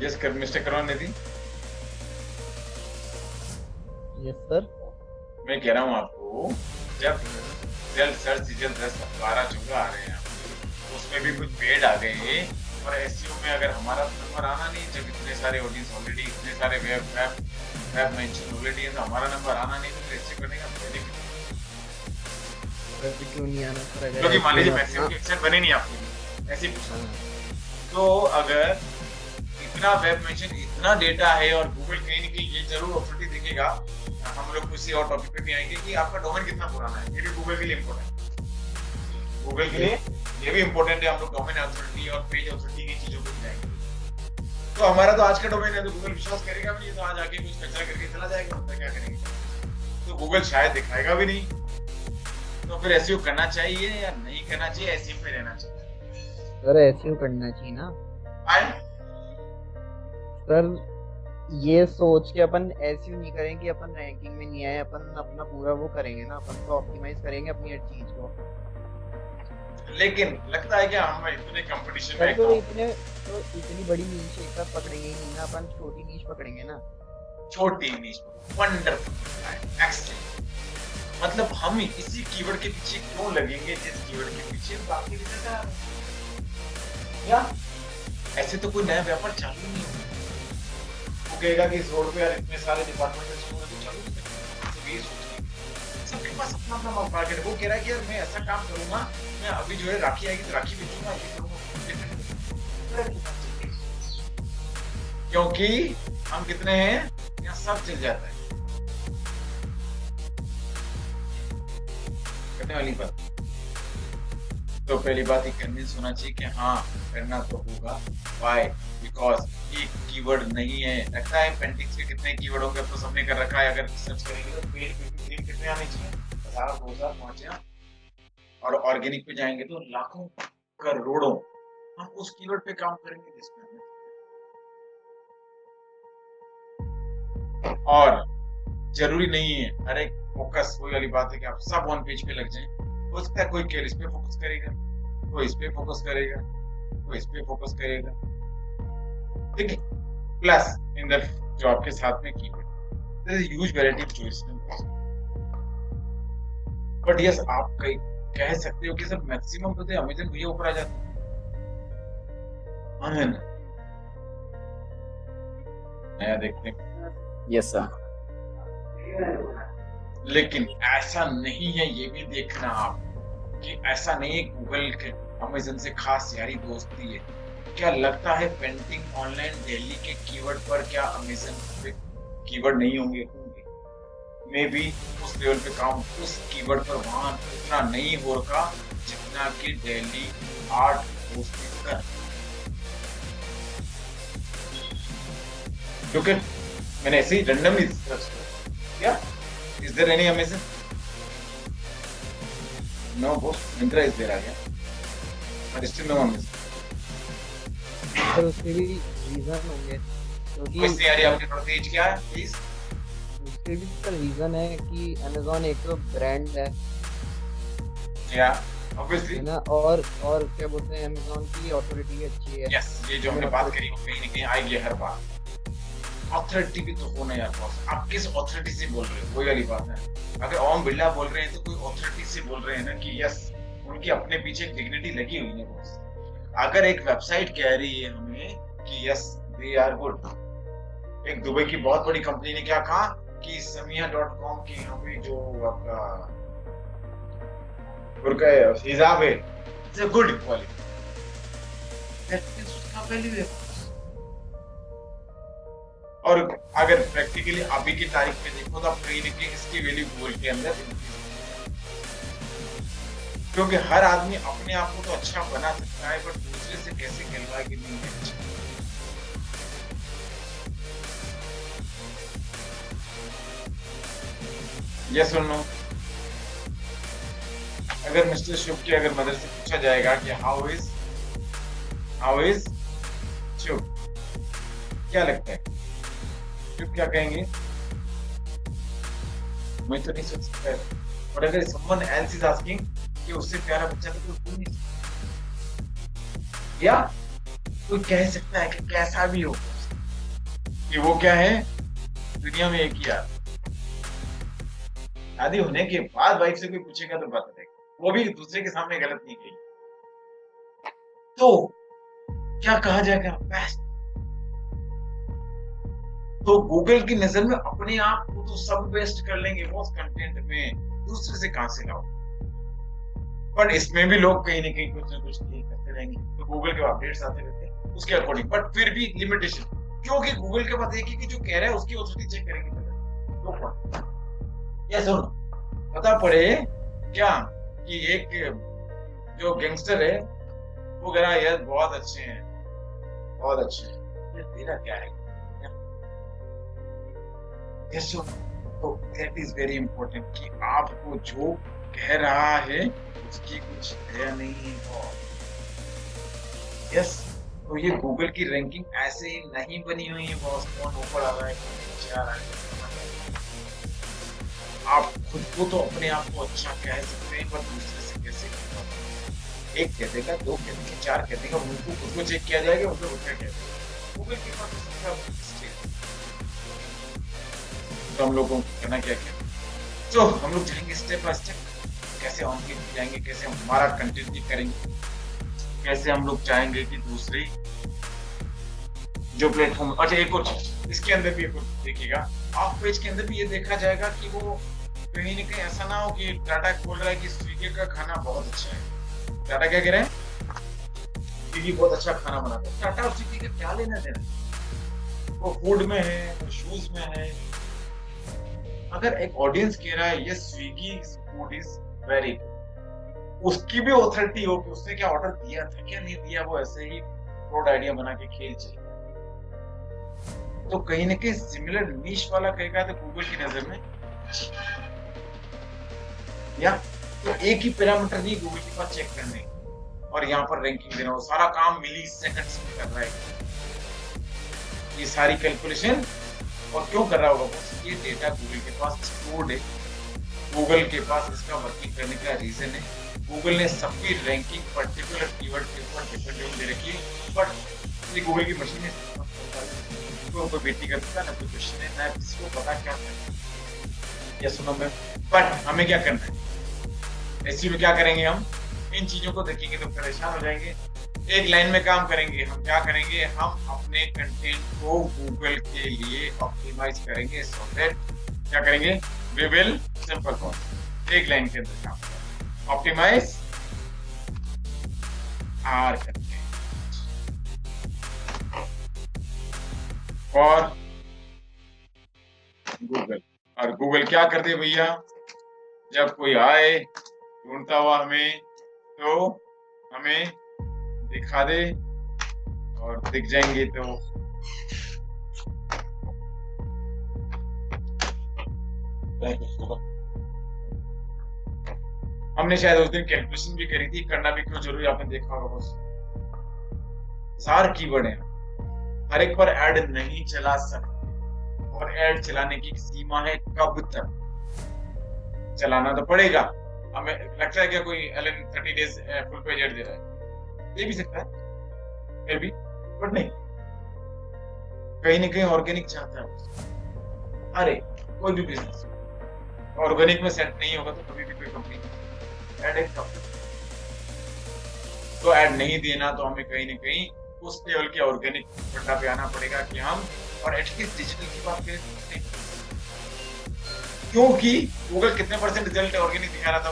यस कर मिस्टेक करवाने थी।
Yes sir.
मैं कह रहा हूँ आपको, जब रिजल्ट सर्च रिजल्ट 10 12 14 आ रहे हैं, उसमें भी कुछ पेड आ गए, और एसईओ में अगर हमारा नंबर आना नहीं, जब इतने सारे ऑडियंस ऑलरेडी, इतने सारे वेब मेंशन ऑलरेडी है, तो हमारा नंबर आना नहीं, तो एसईओ करने का बेनिफिट
क्यों नहीं आना सर? अगर
क्योंकि मान लीजिए मैक्सिमम की एक्सेप्ट बने नहीं आपके, ऐसे ही पूछा। तो अगर इतना वेब मेंशन, इतना डेटा है, और गूगल कहीं ना कहीं ये जरूर ऑथोरिटी दिखेगा, हम लोग किसी और टॉपिक पे भी आएंगे कि आपका डोमेन कितना पुराना है, ये भी गूगल के लिए इम्पोर्टेंट है। गूगल के लिए ये भी इम्पोर्टेंट है, हम लोग डोमेन अथॉरिटी और पेज अथॉरिटी की चीजों पे जाएंगे। तो हमारा तो आज का डोमेन है, तो गूगल विश्वास करेगा भी नहीं, तो आज आके कुछ कचरा करके चला जाएगा, तो क्या करेंगे? तो गूगल शायद दिखाएगा भी नहीं। तो फिर एसईओ करना चाहिए या नहीं करना चाहिए, एसईओ पे रहना चाहिए?
सर एसईओ करना चाहिए ना सर। ये सोच के अपन एसईओ नहीं करेंगे, अपन रैंकिंग में नहीं आए, अपन अपना पूरा वो करेंगे ना, अपन तो ऑप्टिमाइज करेंगे अपनी हर चीज को।
लेकिन लगता है कि हम इतने कंपटीशन में
तो इतनी बड़ी नीश एक साथ पकड़ेंगे ही नहीं ना, अपन छोटी नीश पकड़ेंगे ना।
छोटी नीश, वंडरफुल, एक्सीलेंट। मतलब हम इसी कीवर्ड के पीछे क्यों लगेंगे, जिस कीवर्ड के पीछे बाकी या ऐसे तो कोई नया व्यापार चालू नहीं होगा। वो कहेगा कि इस रोड पे यार इतने सारे डिपार्टमेंट चालू नहीं करेंगे, तो ये सोचिए सबके पास अपना अपना मार्केट है। वो कह रहा है कि यार मैं ऐसा काम करूंगा, मैं अभी जो है राखी आएगी तो राखी बेचूंगा, ये करूंगा, क्योंकि हम कितने हैं, यहाँ सब चल जाता है। करने वाली बात, तो पहली बात ही कन्विंस होना चाहिए कि हाँ करना तो होगा। व्हाई? बिकॉज ये कीवर्ड नहीं है। लगता है पेंटिक्स के कितने कीवर्ड होंगे, तो सबने कर रखा है। अगर सर्च करेंगे तो पेड पे कितने आने चाहिए, 1000 2000 5000, और ऑर्गेनिक पे जाएंगे तो लाखों करोड़ों। हम उस कीवर्ड पे काम करेंगे जिसमें हमें, और जरूरी नहीं है अरे फोकस, वही वाली बात है कि आप सब वन पेज पे लग जाएं। हो सकता है कोई केयर इस पे फोकस करेगा, कोई इस पे फोकस करेगा, कोई इस पे फोकस करेगा, ठीक है। प्लस इन द जो आपके साथ में keyword, there is huge variety of choice. But yes, आप कह सकते हो कि सर मैक्सिमम तो अमेज़न भैया ऊपर आ जाते हैं। नया देखते हैं।
Yes sir.
लेकिन ऐसा नहीं है, ये भी देखना आप कि ऐसा नहीं है गूगल के अमेज़न से खास यारी दोस्ती है। क्या लगता है पेंटिंग ऑनलाइन दिल्ली के कीवर्ड पर क्या अमेज़न पे कीवर्ड नहीं होंगे? मे बी उस लेवल पे काम उस कीवर्ड पर वहां इतना नहीं हो रखा जितना कि दिल्ली आर्ट होस्टिंग कर। क्योंकि मैंने ऐसे ही रैंडमली सर्च किया, is there any Amazon? No, boss. Myntra is there again, but still no Amazon.
Sir उसके भी रीजन होंगे, क्योंकि
क्वेश्चन यार आपने थोड़ा तेज किया है प्लीज।
उसके भी सर रीजन है कि Amazon एक तो ब्रांड है,
या ऑब्वियसली
है ना, और क्या बोलते हैं, Amazon की ऑथोरिटी भी अच्छी है।
यस, ये जो हमने बात करी वो कहीं ना कहीं आएगी हर बार। ऑथोरिटी भी तो होना यार बॉस, आप किस ऑथोरिटी से बोल रहे हो, वही वाली बात है। अगर ओम बिरला बोल रहे हैं तो कोई ऑथोरिटी से बोल रहे हैं ना कि यस, उनकी अपने पीछे एक डिग्निटी लगी हुई है बॉस। अगर एक वेबसाइट कह रही है हमें कि यस दे आर गुड, एक दुबई की बहुत बड़ी कंपनी ने क्या कहा कि समिया.com की यहाँ पे जो आपका बुर्का हिजाब है, it's a good quality, that means उसका वैल्यू है। और अगर प्रैक्टिकली अभी की तारीख में देखो तो आप कहीं ना कहीं इसकी वैल्यू गूगल के अंदर, क्योंकि हर आदमी अपने आप को तो अच्छा बना सकता है, बट दूसरे से कैसे कहलवाए कि नहीं है अच्छा। यस और नो? अगर मिस्टर शुभ की अगर मदर से पूछा जाएगा कि हाउ इज शुभ, क्या लगता है शुभ क्या कहेंगे? मैं तो नहीं सोच सकता है, और अगर someone else is asking कि उससे प्यारा बच्चा तो कोई हो नहीं सकता, या कोई कह सकता है कि कैसा भी हो कि वो क्या है दुनिया में एक ही यार। शादी होने के बाद वाइफ से कोई पूछेगा तो बात है, वो भी दूसरे के सामने गलत नहीं कही, तो क्या कहा जाएगा बेस्ट। तो गूगल की नजर में अपने आप को तो सब बेस्ट कर लेंगे उस कंटेंट में, दूसरे से कहां से लाओ। पर इसमें भी लोग कहीं ना कहीं कुछ ना कुछ करते रहेंगे, तो गूगल के अपडेट्स आते रहते हैं उसके अकॉर्डिंग, बट फिर भी लिमिटेशन, क्योंकि गूगल के पास एक ही जो कह रहा है उसकी ऑथोरिटी चेक करेंगे पहले। तो यस और नो? पता पड़े क्या कि एक जो गैंगस्टर है वो कह रहा है यार बहुत अच्छे हैं, बहुत अच्छे हैं, तेरा क्या है? यस और नो? तो दैट इज वेरी इंपॉर्टेंट कि आपको जो कह रहा है उसकी कुछ है नहीं है। यस, तो ये गूगल की रैंकिंग ऐसे ही नहीं बनी हुई है बॉस, कौन ऊपर आ रहा है कौन नीचे आ रहा है। आप खुद को तो अपने आप को अच्छा कह सकते हैं, पर दूसरे से कैसे कहते? एक कह देगा, दो कह देगा, चार कह देगा, उनको खुद को चेक किया जाएगा, उनको क्या कह देगा। गूगल के पास तो हम लोगों को करना क्या क्या, तो हम लोग जाएंगे स्टेप बाय स्टेप, कैसे ऑन जाएंगे, कैसे हम हमारा कंटेंट करेंगे, कैसे हम लोग चाहेंगे कि दूसरी जो प्लेटफॉर्म। अच्छा एक और चीज इसके अंदर भी देखिएगा, ऑफ पेज के अंदर भी ये देखा जाएगा कि वो कहीं ना कहीं ऐसा ना हो कि टाटा बोल रहा है कि स्विगी का खाना बहुत अच्छा है। टाटा क्या कह रहे हैं? स्विगी बहुत अच्छा खाना बनाता है। टाटा और स्विगी का क्या लेना देना, वो फूड में है, वो शूज में है। अगर एक ऑडियंस कह रहा है ये Swiggy food is very good, उसकी भी ऑथोरिटी हो कि उसने क्या ऑर्डर दिया था क्या नहीं दिया, वो ऐसे ही फ्रॉड आइडिया बना के खेल चले, तो कहीं ना कहीं सिमिलर नीश वाला कहेगा तो गूगल की नजर में, या तो एक ही पैरामीटर नहीं गूगल के पास चेक करने और यहाँ पर रैंकिंग देना, वो सारा काम मिली सेकंड्स में कर रहा है, ये सारी कैलकुलेशन। और क्यों कर रहा होगा बॉस? ये डेटा गूगल के पास स्टोर्ड है, गूगल के पास इसका वर्किंग करने का रीजन है। गूगल ने सबकी रैंकिंग पर्टिकुलर कीवर्ड के ऊपर डिपेंडेंट दे रखी है, बट ये गूगल की मशीन है, कोई बेटी करता है ना, कोई क्वेश्चन है ना, किसी को पता क्या करना है। ये सुनो मैं, बट हमें क्या करना है, एसईओ में क्या करेंगे, हम इन चीजों को देखेंगे तो परेशान हो जाएंगे। एक लाइन में काम करेंगे, हम क्या करेंगे, हम अपने कंटेंट को गूगल के लिए ऑप्टिमाइज करेंगे, सो दैट क्या करेंगे, वी विल सिंपल कॉन्सेप्ट, एक लाइन के अंदर काम ऑप्टिमाइज आर कंटेंट और गूगल। और गूगल क्या कर दे भैया, जब कोई आए ढूंढता हुआ हमें तो हमें दिखा दे, और दिख जाएंगे तो हमने शायद उस दिन कैलकुलेशन भी करी थी, करना भी क्यों जरूरी आपने देखा होगा बस। सार कीवर्ड है, हर एक पर ऐड नहीं चला सकते, और ऐड चलाने की सीमा है कब तक चलाना तो पड़ेगा। हमें लगता है क्या कोई Allen 30 days full page ad दे रहा है, दे भी सकता है फिर भी, बट नहीं, कहीं ना कहीं ऑर्गेनिक चाहता है। अरे कोई भी बिजनेस ऑर्गेनिक में सेट नहीं होगा तो कभी भी कोई कंपनी ऐड एक तो ऐड नहीं देना तो हमें कहीं ना कहीं उस लेवल के ऑर्गेनिक पट्टा पे आना पड़ेगा कि हम और एटलीस्ट डिजिटल की बात करें, क्योंकि गूगल कितने परसेंट रिजल्ट ऑर्गेनिक दिखा रहा था,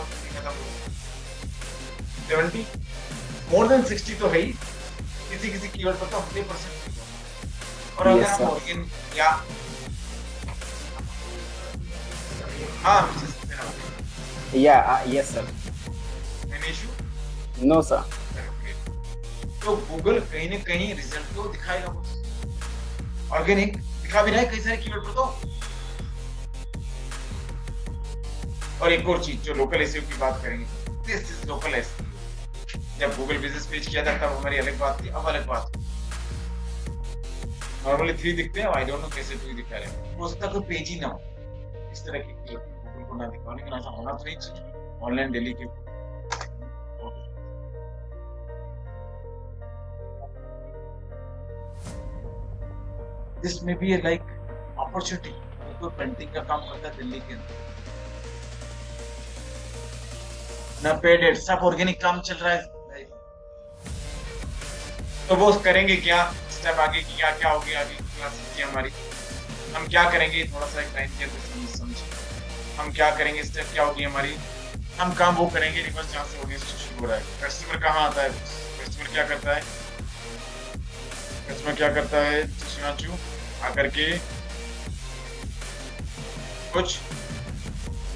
70, मोर देन 60 तो है ही, किसी किसी कीवर्ड पर तो 100%। और अगर हम ऑर्गेनिक या हाँ
yes sir.
Any issue?
No sir.
तो गूगल कहीं ना कहीं रिजल्ट तो दिखाएगा, ऑर्गेनिक दिखा भी रहा है कई सारे कीवर्ड पर तो। और एक और चीज जो लोकल एसईओ की बात करेंगे, दिस इज लोकल एसईओ। जब गूगल बिजनेस पेज किया था तब हमारी अलग बात थी, अब अलग बात है। नॉर्मली 3 दिखते हैं, आई डोंट नो कैसे 2 दिखा रहे हैं, हो सकता है कोई पेज ही ना हो इस तरह की गूगल को ना दिखाओ, लेकिन ऐसा होना तो नहीं चाहिए ऑनलाइन डेली के। दिस में भी लाइक अपॉर्चुनिटी, कोई पेंटिंग का काम करता है दिल्ली के अंदर, ना पेड, सब ऑर्गेनिक काम चल रहा है, तो वो करेंगे क्या स्टेप आगे की, क्या क्या होगी आगे क्लासेस की हमारी, हम क्या करेंगे थोड़ा सा एक टाइम के अंदर समझ हम क्या करेंगे, स्टेप क्या होगी हमारी, हम काम वो करेंगे रिवर्स जहाँ से ऑडियंस शुरू हो रहा है। कस्टमर कहाँ आता है, कस्टमर क्या करता है, कस्टमर क्या करता है शिवांशु, आकर के कुछ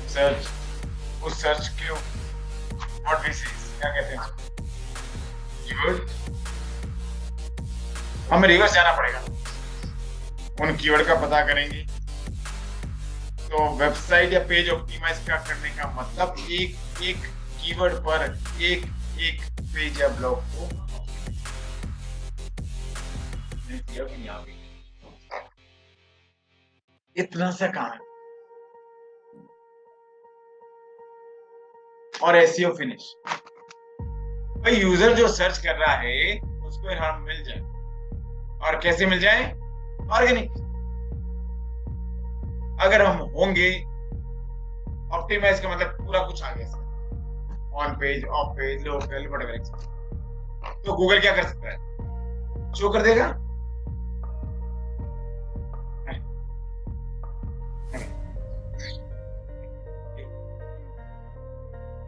सर्च, उस सर्च के व्हाट वी से क्या कहते हैं कीवर्ड, हमें रिवर्स जाना पड़ेगा, उन कीवर्ड का पता करेंगे। तो वेबसाइट या पेज ऑप्टिमाइज का करने का मतलब एक एक कीवर्ड पर एक एक पेज या ब्लॉग को इतना सा काम है, और एसईओ फिनिश। भाई यूजर जो सर्च कर रहा है उसको हम मिल जाए, और कैसे मिल जाए, ऑर्गेनिक। अगर हम होंगे ऑप्टिमाइज का मतलब पूरा कुछ आ गया, on page, of page, local, whatever, तो गूगल क्या कर सकता है, शो कर देगा।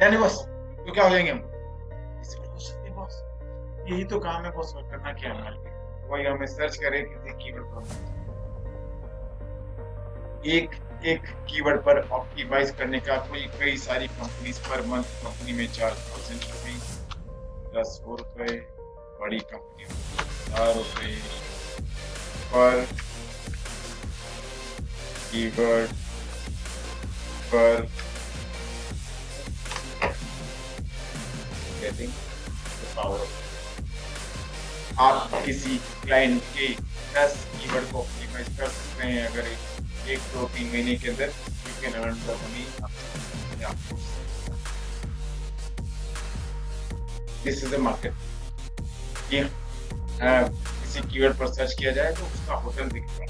यानी बस तो क्या हो जाएंगे हम, बॉस यही तो काम है बॉस, करना क्या है, वही हमें सर्च करें किसी कीवर्ड पर, एक एक कीवर्ड पर ऑप्टिमाइज करने का कोई कई सारी कंपनीज पर मंथ कंपनी में 4,000 रुपये, 10 रुपए, बड़ी कंपनी में 4 रुपए पर कीवर्ड पर गेटिंग द पावर। आप किसी क्लाइंट के 10 कीवर्ड को ऑप्टिमाइज कर सकते हैं, अगर 1-2-3 महीने के अंदर you can earn the money. This is a market. किसी कीवर्ड पर सर्च किया जाए तो उसका होटल दिखेगा,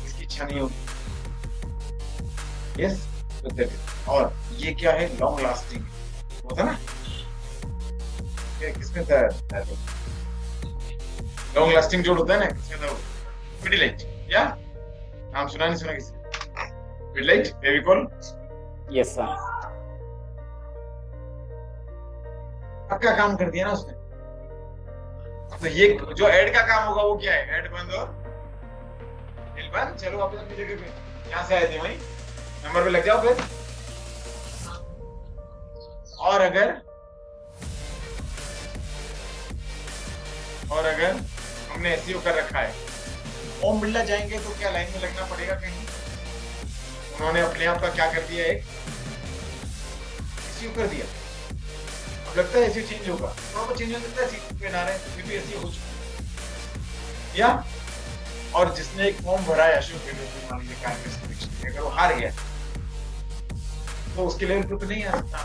इसकी इच्छा नहीं होगी। यस, तो दैट इज। और ये क्या है, लॉन्ग लास्टिंग होता ना, किसमें था लॉन्ग लास्टिंग जोड़ होता है ना, किसमें था, पिडिलाइट, या नाम सुना नहीं सुना किसी, पिडिलाइट, फेविकॉल।
Yes sir.
पक्का काम कर दिया ना उसने। तो ये जो ऐड का काम होगा वो क्या है, ऐड बंद और बिल बंद। चलो वापस अपनी जगह पे, यहाँ से आए थे वहीं नंबर पे लग जाओ फिर। और अगर हमने एसईओ कर रखा है, ओम बिरला जाएंगे तो क्या लाइन में लगना पड़ेगा कहीं, उन्होंने अपने आप का क्या कर दिया, एक एसईओ कर दिया। अब लगता है एसईओ चेंज होगा, थोड़ा बहुत चेंज हो सकता है, सीट पे ना रहे फिर भी एसईओ हो चुका या। और जिसने एक फॉर्म भरा है अशोक गहलोत मान लीजिए कांग्रेस सिलेक्शन में, अगर वो हार गया तो उसके लेवल पे तो नहीं आ सकता।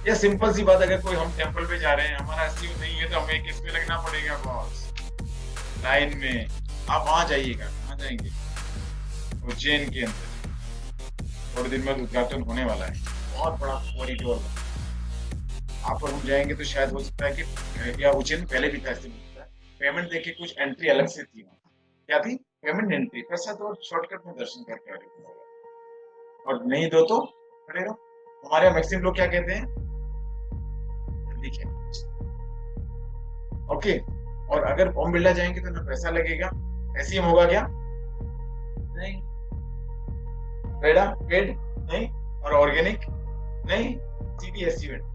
या सिंपल सी बात, अगर कोई हम टेंपल पे जा रहे हैं, हमारा एसईओ नहीं है तो हमें किस पे लगना पड़ेगा बॉस, लाइन में। आप वहां जाइएगा, कहाँ जाएंगे, उज्जैन के अंदर थोड़े दिन में उद्घाटन होने वाला है, बहुत बड़ा कॉरिडोर। आप और हम जाएंगे तो शायद हो सकता है कि या उज्जैन पहले भी था, ऐसे मिलता है पेमेंट देके कुछ एंट्री अलग से थी। क्या थी? पेमेंट एंट्री, पैसा दो और शॉर्टकट में दर्शन करके आ रहे, और नहीं दो तो खड़े रहो। हमारे यहाँ मैक्सिमम लोग क्या कहते हैं? जल्दी क्या, ओके। और अगर ओम बिरला जाएंगे तो ना पैसा लगेगा, एसईएम होगा क्या? नहीं। पेड़ा पेड नहीं, और ऑर्गेनिक नहीं, सीधी एसईएम।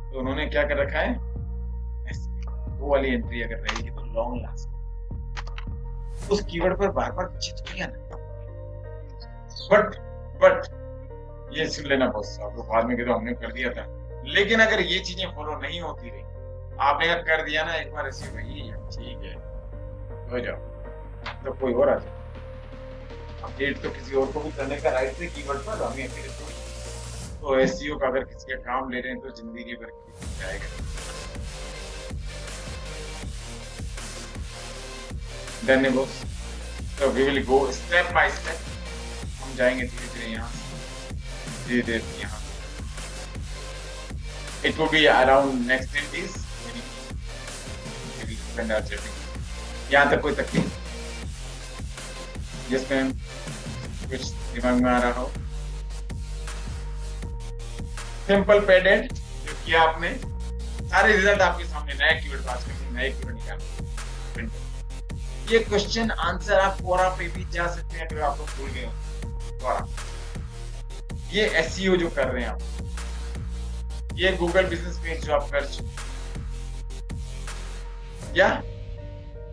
तो उन्होंने क्या कर रखा है? वो वाली एंट्री अगर रहेगी तो लॉन्ग लास्ट, उस कीवर्ड पर बार बार पीछे तो नहीं आना। बट ये सुन लेना बॉस, आप लोग बाद में कह दो हमने कर दिया था, लेकिन अगर ये चीजें फॉलो नहीं होती रही, आपने अगर कर दिया ना एक बार ऐसे, भाई ठीक है हो जाओ, तो कोई और आ जाए। अपडेट तो किसी और को भी करने का राइट है कीवर्ड पर, हमें अकेले थोड़ी। तो एसईओ का अगर किसी का काम ले रहे हैं तो जिंदगी भर जाएगा। डन है बॉस। तो we will go step by step, हम जाएंगे धीरे धीरे यहाँ, धीरे धीरे यहाँ। It will be around next 10 days. We will spend our journey. यहाँ तक कोई तकलीफ? Yes मैम, कुछ दिमाग में आ रहा हो? सिंपल पेडेड जो किया आपने, सारे रिजल्ट आपके सामने, नए कीवर्ड पास करके नए कीवर्ड निकाल। ये क्वेश्चन आंसर आप कोरा पे भी जा सकते हैं अगर आप लोग भूल गए हो। कोरा, ये एसईओ जो कर रहे हैं आप, ये गूगल बिजनेस पेज जो आप कर चुके, या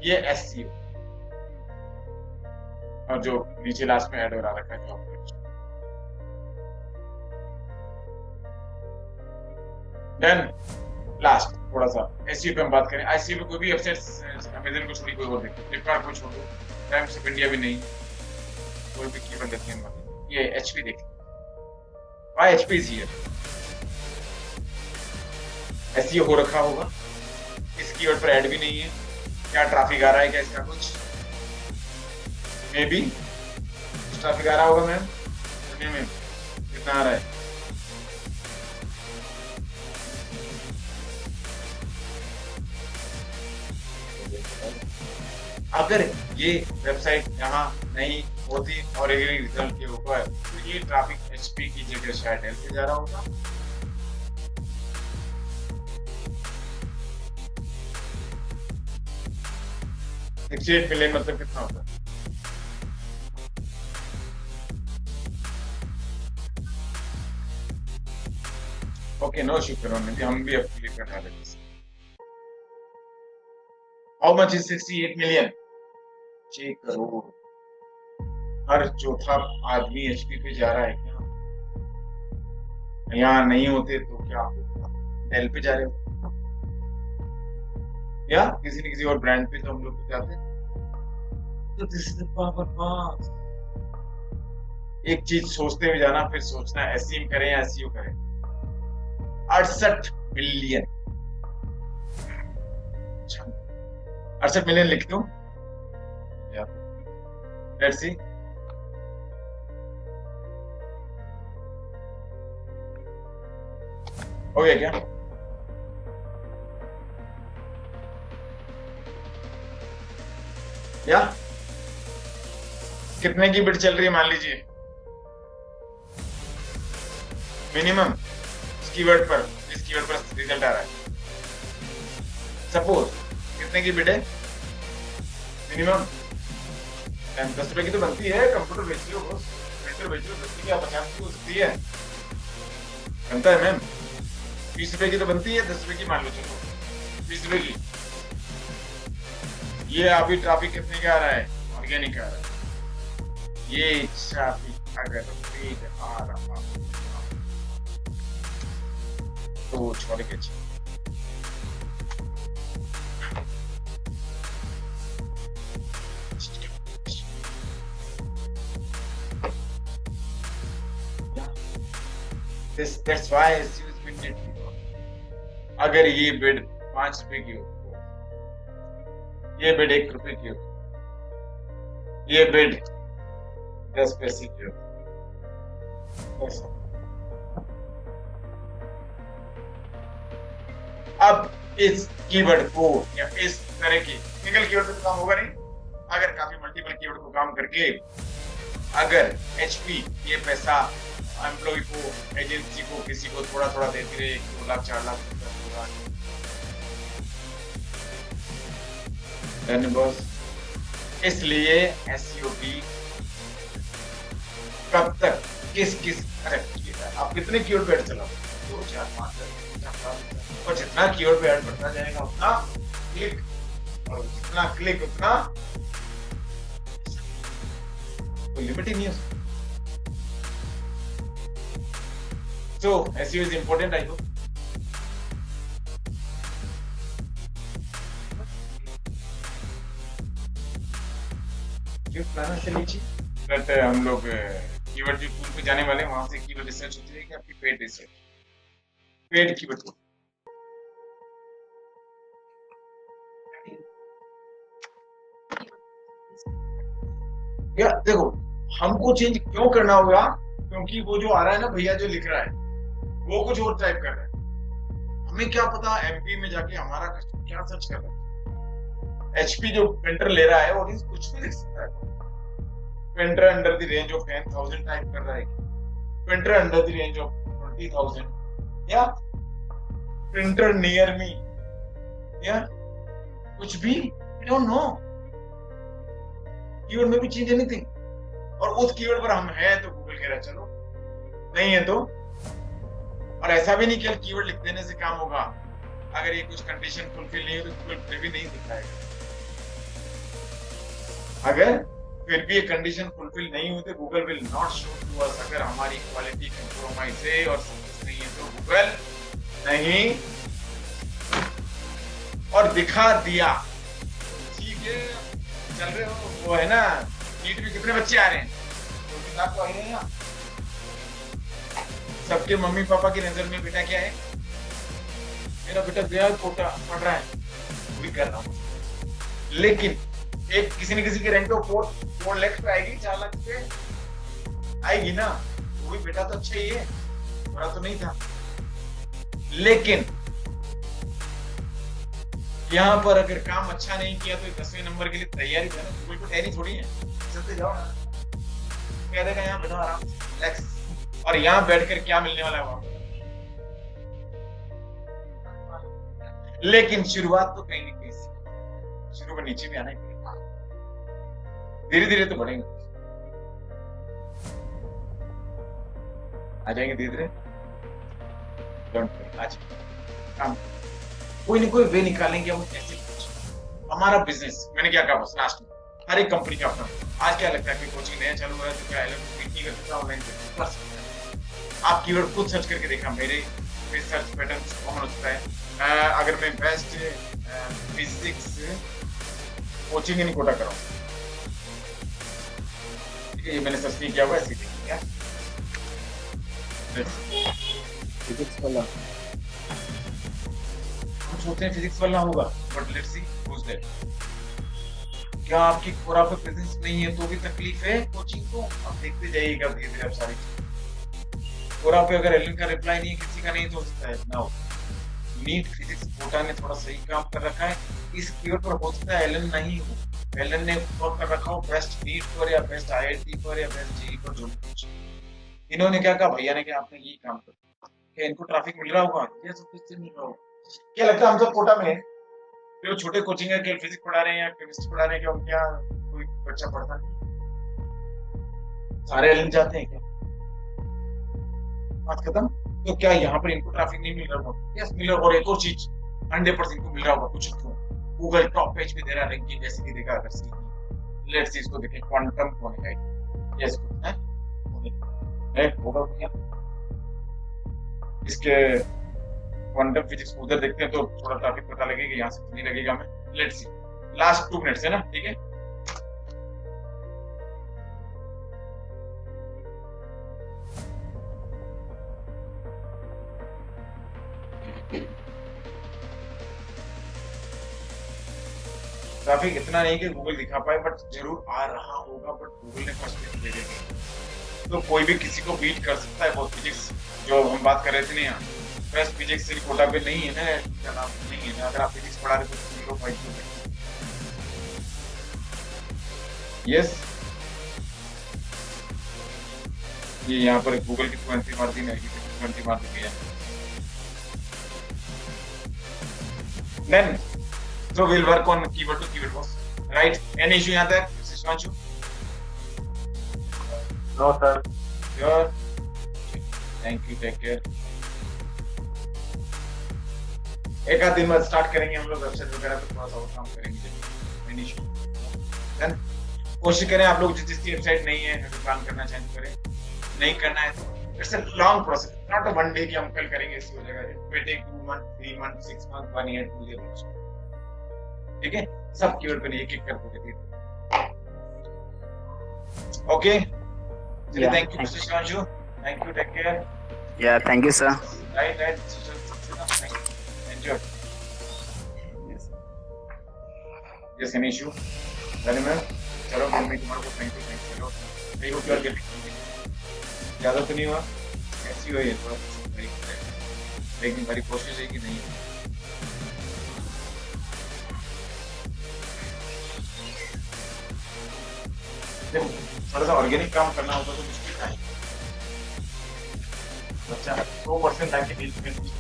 ये एसईओ, और जो नीचे लास्ट में ऐड हो रखा है जो आप कर चुके। देन लास्ट थोड़ा सा एसईओ पे हम बात करें। आईसीओ पे कोई भी वेबसाइट, अमेज़न को छोड़ी कोई और देखो, फ्लिपकार्ट को छोड़ो, टाइम्स ऑफ इंडिया भी नहीं, कोई भी कीवर्ड देखते हैं। ये एचपी देखिए, why HP is here, SEO हो रखा होगा, इस कीवर्ड पर ऐड भी नहीं है, क्या ट्रैफिक आ रहा है क्या इसका? कुछ मे बी ट्रैफिक आ रहा होगा मैम, सुनिए मैम कितना आ रहा है? अगर ये वेबसाइट यहाँ नहीं होती और रिजल्ट के ऊपर, तो ये ट्रैफिक एचपी की जगह शायद एल पे जा रहा होगा। मिलियन मतलब कितना होता है? ओके, नो इशू करो, हम भी अब क्लिक कर रहे हैं। How much is 68 million? 6 crore. हर चौथा आदमी एचपी पे जा रहा है क्या? यहाँ नहीं होते तो क्या होगा? डेल पे जा रहे हो या किसी न किसी और ब्रांड पे तो हम लोग जाते हैं। तो दिस इज द पावर पास। एक चीज सोचते हुए जाना, फिर सोचना एसईएम करें या एसईओ करें। 68 मिलियन, 68 मिलियन लिख दूं? Let's see. हो गया क्या? या कितने की बिड चल रही है मान लीजिए मिनिमम इस कीवर्ड पर, जिस कीवर्ड पर रिजल्ट आ रहा है, सपोज कितने की बिड है मिनिमम? 10 रुपए की तो बनती है। कंप्यूटर बेच लो, प्रिंटर बेच लो, 10 की 50 की हो सकती है, बनता है मैम। 20 रुपए की तो बनती है, 10 रुपए की मान लो, चलो 20 रुपए की। ये अभी ट्रैफिक कितने का आ रहा है? ऑर्गेनिक आ रहा है। ये ट्रैफिक अगर पेज आ रहा तो छोड़ के that's why it's used immediately. अगर ये बिड 5 रुपए की हो, ये बिड 1 रुपए की हो, ये बिड 10 पैसे की हो, अब इस कीवर्ड को या इस तरह के सिंगल कीवर्ड पे तो काम होगा नहीं, अगर काफी मल्टीपल कीवर्ड को काम करके अगर HP ये पैसा एम्प्लॉय को, एजेंसी को, किसी को थोड़ा थोड़ा देती रहे, 2 लाख 4 लाख बॉस। इसलिए SEO की कब तक किस आप कितने कीवर्ड पे ऐड चलाओ, 2 4 5 और जितना कीवर्ड पे ऐड बढ़ता जाएगा उतना क्लिक, और जितना क्लिक उतना कोई लिमिट ही नहीं है। So SEO is important, I hope. But हम लोग कीवर्ड जो टूल पे जाने वाले हैं वहां से कीवर्ड रिसर्च होती है कि आपकी paid research, paid keyword tool. या देखो हमको चेंज क्यों करना होगा, क्योंकि वो जो आ रहा है ना भैया जो लिख रहा है वो कुछ और टाइप कर रहा है। हमें क्या पता MP में जाके हमारा कस्टमर क्या सर्च कर रहा है। HP जो प्रिंटर ले रहा है और कुछ भी लिख सकता है। Printer under the range of 10,000 type कर रहा है, printer under the range of 20,000 या प्रिंटर नियर मी या कुछ भी, आई डोंट नो। कीवर्ड में भी चेंज एनीथिंग, और उस कीवर्ड पर हम है तो गूगल कह रहा है चलो, नहीं है तो। और ऐसा भी नहीं कि कीवर्ड लिख देने से काम होगा, अगर ये कुछ कंडीशन फुलफिल नहीं हो तो गूगल फिर भी नहीं दिखाएगा। अगर फिर भी ये कंडीशन फुलफिल नहीं हुई तो Google will not show to us. अगर हमारी क्वालिटी कंप्रोमाइज है और सर्विस नहीं है तो गूगल नहीं, और दिखा दिया। ठीक है चल रहे हो, वो है ना नीट में कितने बच्चे आ रहे हैं, 2-3 लाख तो आ रहे हैं यहाँ। सबके मम्मी पापा की नजर में बेटा क्या है, मेरा बेटा गया कोटा पढ़ रहा है, वो भी कर रहा हूँ। लेकिन एक किसी न किसी की रैंक तो 4 लाख पे आएगी, 4 लाख पे आएगी ना, वो भी बेटा तो अच्छा ही है, बड़ा तो नहीं था। लेकिन यहाँ पर अगर काम अच्छा नहीं किया तो 10वें नंबर के लिए तैयारी है ना, कोई तैयारी थोड़ी है, चलते जाओ ना, कह देगा यहाँ बैठो आराम से रिलैक्स, और यहाँ बैठकर क्या मिलने वाला है वहां। लेकिन शुरुआत तो कहीं नहीं कहीं, शुरू में नीचे भी आना ही पड़ेगा, धीरे धीरे तो बढ़ेंगे, आ जाएंगे धीरे धीरे। आज काम कोई ना कोई वे निकालेंगे हम कैसे। हमारा बिजनेस, मैंने क्या कहा बस लास्ट में, हर एक कंपनी का अपना। आज क्या लगता है कि कोचिंग नया चालू हो रहा है तो क्या LMS कर सकता है, ऑनलाइन कर सकता है। आप कीवर्ड खुद सर्च करके देखा, मेरे सर्च पैटर्न कॉमन होता है। अगर मैं best physics coaching in Kota कराऊं, ये मैंने सर्च नहीं किया हुआ, ऐसे देखिए क्या
फिजिक्स वाला
सोचते हैं फिजिक्स वाला होगा, but let's see Vosges that. क्या आपकी कोरा पे प्रेजेंस नहीं है तो भी तकलीफ है कोचिंग को, आप देखते जाइएगा धीरे धीरे। आप सारी कोरा पे अगर एलन का रिप्लाई नहीं है, किसी का नहीं तो हो सकता है ना हो। नीट फिजिक्स कोटा ने थोड़ा सही काम कर रखा है, इस कीवर्ड पर हो सकता है एलन नहीं हो, एलन ने वर्क कर रखा हो बेस्ट नीट पर या बेस्ट IIT पर या बेस्ट जेईई पर, जो कुछ इन्होंने क्या कहा, भैया ने क्या आपने यही काम कर, क्या इनको ट्रैफिक मिल रहा होगा, क्या सब कुछ मिल रहा होगा। क्या लगता है हम सब कोटा में जो छोटे कोचिंग है, क्या फिजिक्स पढ़ा रहे हैं या केमिस्ट्री पढ़ा रहे हैं, क्या क्या कोई बच्चा पढ़ता नहीं, सारे एलन जाते हैं क्या, बात खत्म। तो क्या यहाँ पर इनको ट्रैफिक नहीं मिल रहा होगा? यस मिल रहा होगा। और एक और चीज 100% को मिल रहा होगा, कुछ क्यों, गूगल टॉप पेज पे दे रहा है रैंकिंग, जैसे कि देखा अगर सी लेट्स सी इसको देखें, क्वांटम कौन है, यस है होगा क्या, इसके क्वांटम फिजिक्स उधर देखते हैं तो थोड़ा ट्रैफिक पता लगेगा, यहाँ से नहीं लगेगा। मैं लेट्स सी लास्ट 2 मिनट्स है ना, ठीक है। ट्रैफिक इतना नहीं कि गूगल दिखा पाए, बट जरूर आ रहा होगा, बट गूगल ने फर्स्ट प्लेस ले लिया। तो कोई भी किसी को बीट कर सकता है, बहुत फिजिक्स जो हम बात कर रहे थे ना यहाँ, बस फिजिक्स से कोटा पे नहीं है ना, क्या नाम नहीं है ना, अगर आप फिजिक्स पढ़ा रहे हो तो 0.2 यस। ये यहाँ पर गूगल की 20 मार दी, नहीं 20 मार दी है। Then so we'll work on keyword to keyword boss, right? Any issue यहाँ तक Shivanshu?
No, sir.
Sure. Thank you. Take care. एक आध दिन बाद स्टार्ट करेंगे हम लोग वेबसाइट वगैरह पे थोड़ा सा और काम करेंगे। Any issue? Then कोशिश करें आप लोग जिसकी वेबसाइट नहीं है अगर प्लान करना चाहें तो करें, नहीं करना है तो it's a long process, not a one day कि हम कल करेंगे इसकी हो जाएगा। It will take 2 month 3 month 6 month 1 year 2 year. ठीक है, सब कीवर्ड पे नहीं, एक एक करके देखिए। ओके चलिए,
Yeah,
thank you
thank
mister Shivanshu, thank you, take care.
Yeah, thank you, sir.
Right enjoy. Yes any issue very much. चलो फिर मैं तुम्हारे को थैंक यू। चलो I hope you are getting, ज्यादा तो नहीं हुआ, ऐसी हुई है थोड़ा, लेकिन हमारी कोशिश है कि नहीं। थोड़ा सा ऑर्गेनिक काम करना होता तो मुश्किल था। अच्छा 100% लाके डील करनी।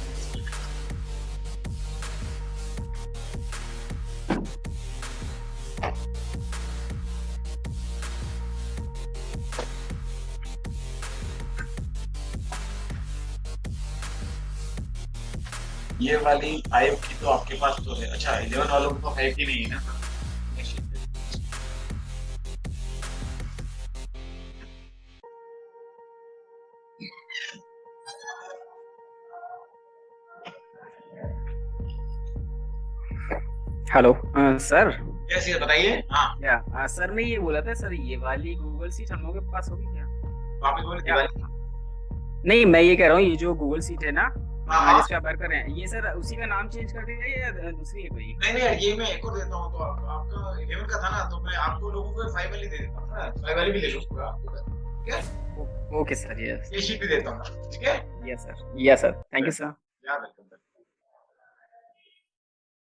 ये वाली 5 की तो आपके पास तो है। अच्छा 11 वालों को तो 5 की नहीं है ना।
Hello sir.
कैसी है बताइए। हाँ
या सर मैं ये बोला था सर, ये वाली गूगल सीट हम लोगों के पास होगी क्या?
वापस बोले दिवाली।
नहीं, मैं ये कह रहा हूँ ये जो गूगल सीट है ना,
हाँ।
जिस पे आप वर्क कर रहे हैं, ये सर उसी का नाम चेंज कर दिया या दूसरी है कोई?
नहीं नहीं यार, ये मैं एक और देता हूँ। तो आपका 11 का था ना, तो मैं आपको लोगों को 5 वाली दे देता हूँ ना, 5 वाली भी ले लो पूरा आपको। ठीक है,
ओके सर, यस।
ये शीट भी देता हूँ। ठीक है,
yes sir, thank you sir.
यार वेलकम।